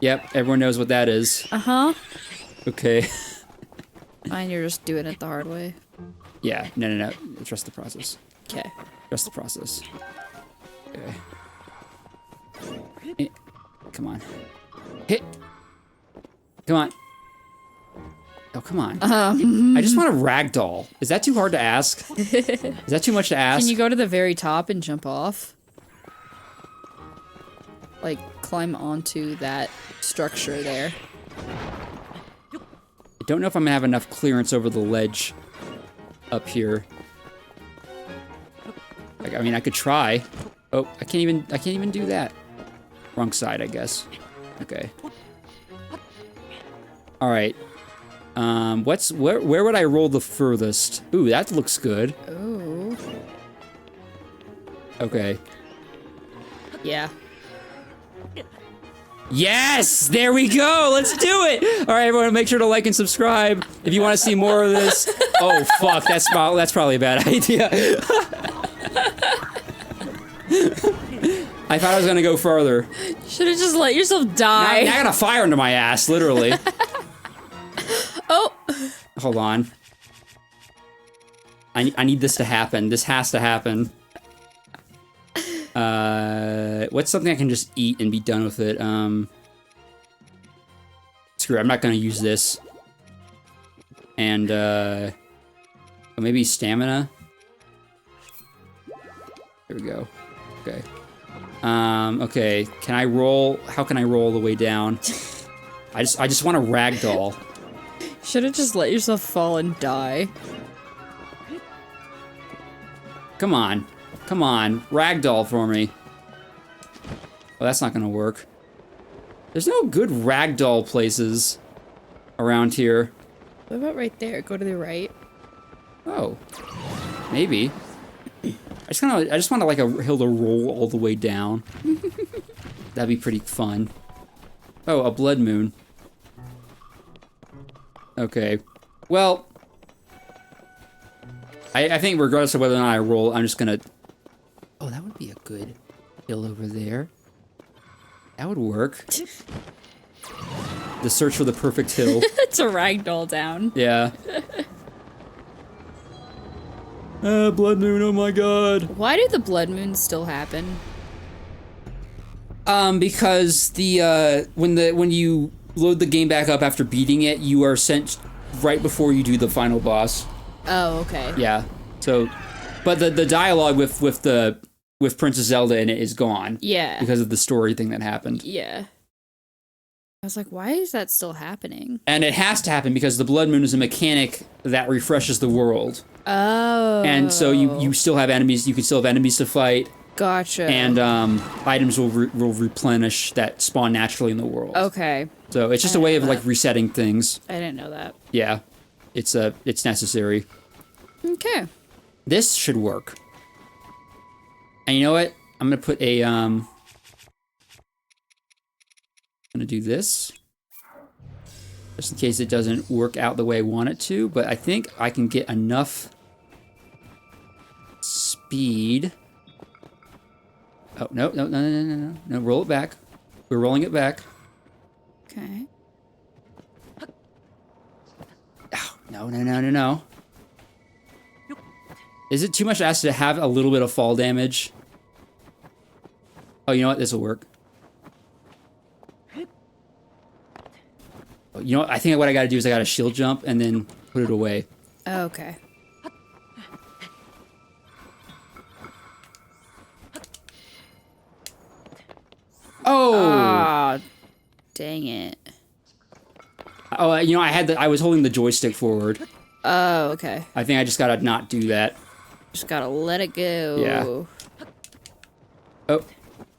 [SPEAKER 1] Yep, everyone knows what that is.
[SPEAKER 2] Uh-huh.
[SPEAKER 1] Okay.
[SPEAKER 2] Fine, you're just doing it the hard way.
[SPEAKER 1] Yeah, no. Trust the process.
[SPEAKER 2] Okay.
[SPEAKER 1] Trust the process. Okay. Come on. Hit. Come on. Oh, come on. I just want a ragdoll. Is that too hard to ask? Is that too much to ask?
[SPEAKER 2] Can you go to the very top and jump off? like, climb onto that structure there.
[SPEAKER 1] I don't know if I'm gonna have enough clearance over the ledge up here. Like, I mean, I could try. Oh, I can't even do that. Wrong side, I guess. Okay. All right. Where would I roll the furthest? Ooh, that looks good.
[SPEAKER 2] Oh.
[SPEAKER 1] Okay.
[SPEAKER 2] Yeah.
[SPEAKER 1] Yes! There we go! Let's do it! All right, everyone, make sure to like and subscribe if you want to see more of this. Oh, fuck, that's probably a bad idea. I thought I was gonna go further.
[SPEAKER 2] Should have just let yourself die.
[SPEAKER 1] Now I got a fire under my ass, literally.
[SPEAKER 2] Oh!
[SPEAKER 1] Hold on. I need this to happen. This has to happen. What's something I can just eat and be done with it? Screw it, I'm not gonna use this. And, maybe stamina? There we go. Okay. Okay, can I roll? How can I roll the way down? I just want a ragdoll.
[SPEAKER 2] Should have just let yourself fall and die.
[SPEAKER 1] Come on. Come on. Ragdoll for me. Well, that's not gonna work. There's no good ragdoll places around here.
[SPEAKER 2] What about right there? Go to the right.
[SPEAKER 1] Oh. Maybe. I just want to like a hill to roll all the way down. That'd be pretty fun. Oh, a blood moon. Okay. Well, I think regardless of whether or not I roll, I'm just gonna... Oh, that would be a good hill over there. That would work. The search for the perfect hill.
[SPEAKER 2] It's a ragdoll down.
[SPEAKER 1] Yeah. Blood moon, oh my god.
[SPEAKER 2] Why do the blood moons still happen?
[SPEAKER 1] Because the, when you load the game back up after beating it, you are sent right before you do the final boss.
[SPEAKER 2] Oh, okay.
[SPEAKER 1] Yeah. So, but the dialogue with Princess Zelda in it is gone.
[SPEAKER 2] Yeah.
[SPEAKER 1] Because of the story thing that happened.
[SPEAKER 2] Yeah. I was like, why is that still happening?
[SPEAKER 1] And it has to happen because the blood moon is a mechanic that refreshes the world.
[SPEAKER 2] Oh.
[SPEAKER 1] And so you still have enemies. You can still have enemies to fight.
[SPEAKER 2] Gotcha.
[SPEAKER 1] And items will replenish that spawn naturally in the world.
[SPEAKER 2] Okay.
[SPEAKER 1] So it's just a way of like resetting things.
[SPEAKER 2] I didn't know that.
[SPEAKER 1] Yeah, it's necessary.
[SPEAKER 2] Okay.
[SPEAKER 1] This should work. And you know what? I'm gonna put a I'm gonna do this just in case it doesn't work out the way I want it to. But I think I can get enough speed. Oh no! Roll it back. We're rolling it back.
[SPEAKER 2] Okay.
[SPEAKER 1] Oh, no. Is it too much to ask to have a little bit of fall damage? Oh, you know what? This will work. Oh, you know what? I think what I gotta do is I gotta shield jump and then put it away.
[SPEAKER 2] Okay.
[SPEAKER 1] Oh!
[SPEAKER 2] Ah, dang it.
[SPEAKER 1] Oh, you know, I was holding the joystick forward.
[SPEAKER 2] Oh, okay.
[SPEAKER 1] I think I just gotta not do that.
[SPEAKER 2] Just gotta let it go.
[SPEAKER 1] Yeah. Oh.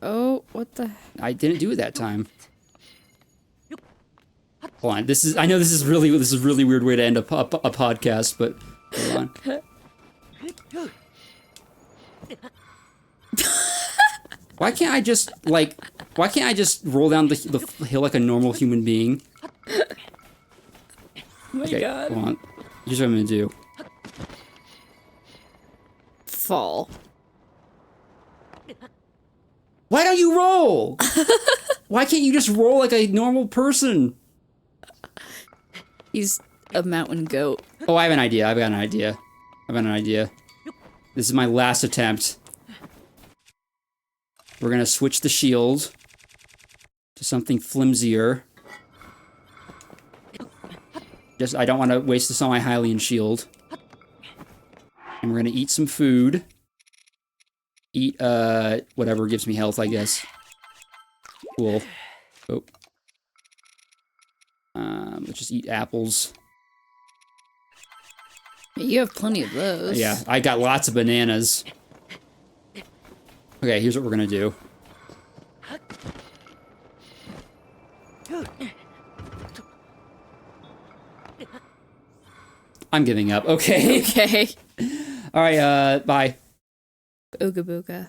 [SPEAKER 2] Oh, what the?
[SPEAKER 1] I didn't do it that time. Hold on. I know this is a really weird way to end a podcast, but hold on. Why can't I just roll down the hill like a normal human being?
[SPEAKER 2] Oh my
[SPEAKER 1] Okay,
[SPEAKER 2] god.
[SPEAKER 1] hold on. Here's what I'm gonna do.
[SPEAKER 2] Fall.
[SPEAKER 1] Why don't you roll? Why can't you just roll like a normal person?
[SPEAKER 2] He's a mountain goat.
[SPEAKER 1] Oh, I have an idea. I've got an idea. This is my last attempt. We're gonna switch the shield to something flimsier. I don't want to waste this on my Hylian shield. And we're gonna eat some food. Eat, whatever gives me health, I guess. Cool. Oh. Let's just eat apples.
[SPEAKER 2] You have plenty of those.
[SPEAKER 1] Yeah, I got lots of bananas. Okay, here's what we're gonna do. I'm giving up. Okay.
[SPEAKER 2] Okay.
[SPEAKER 1] All right, bye.
[SPEAKER 2] Ooga booga.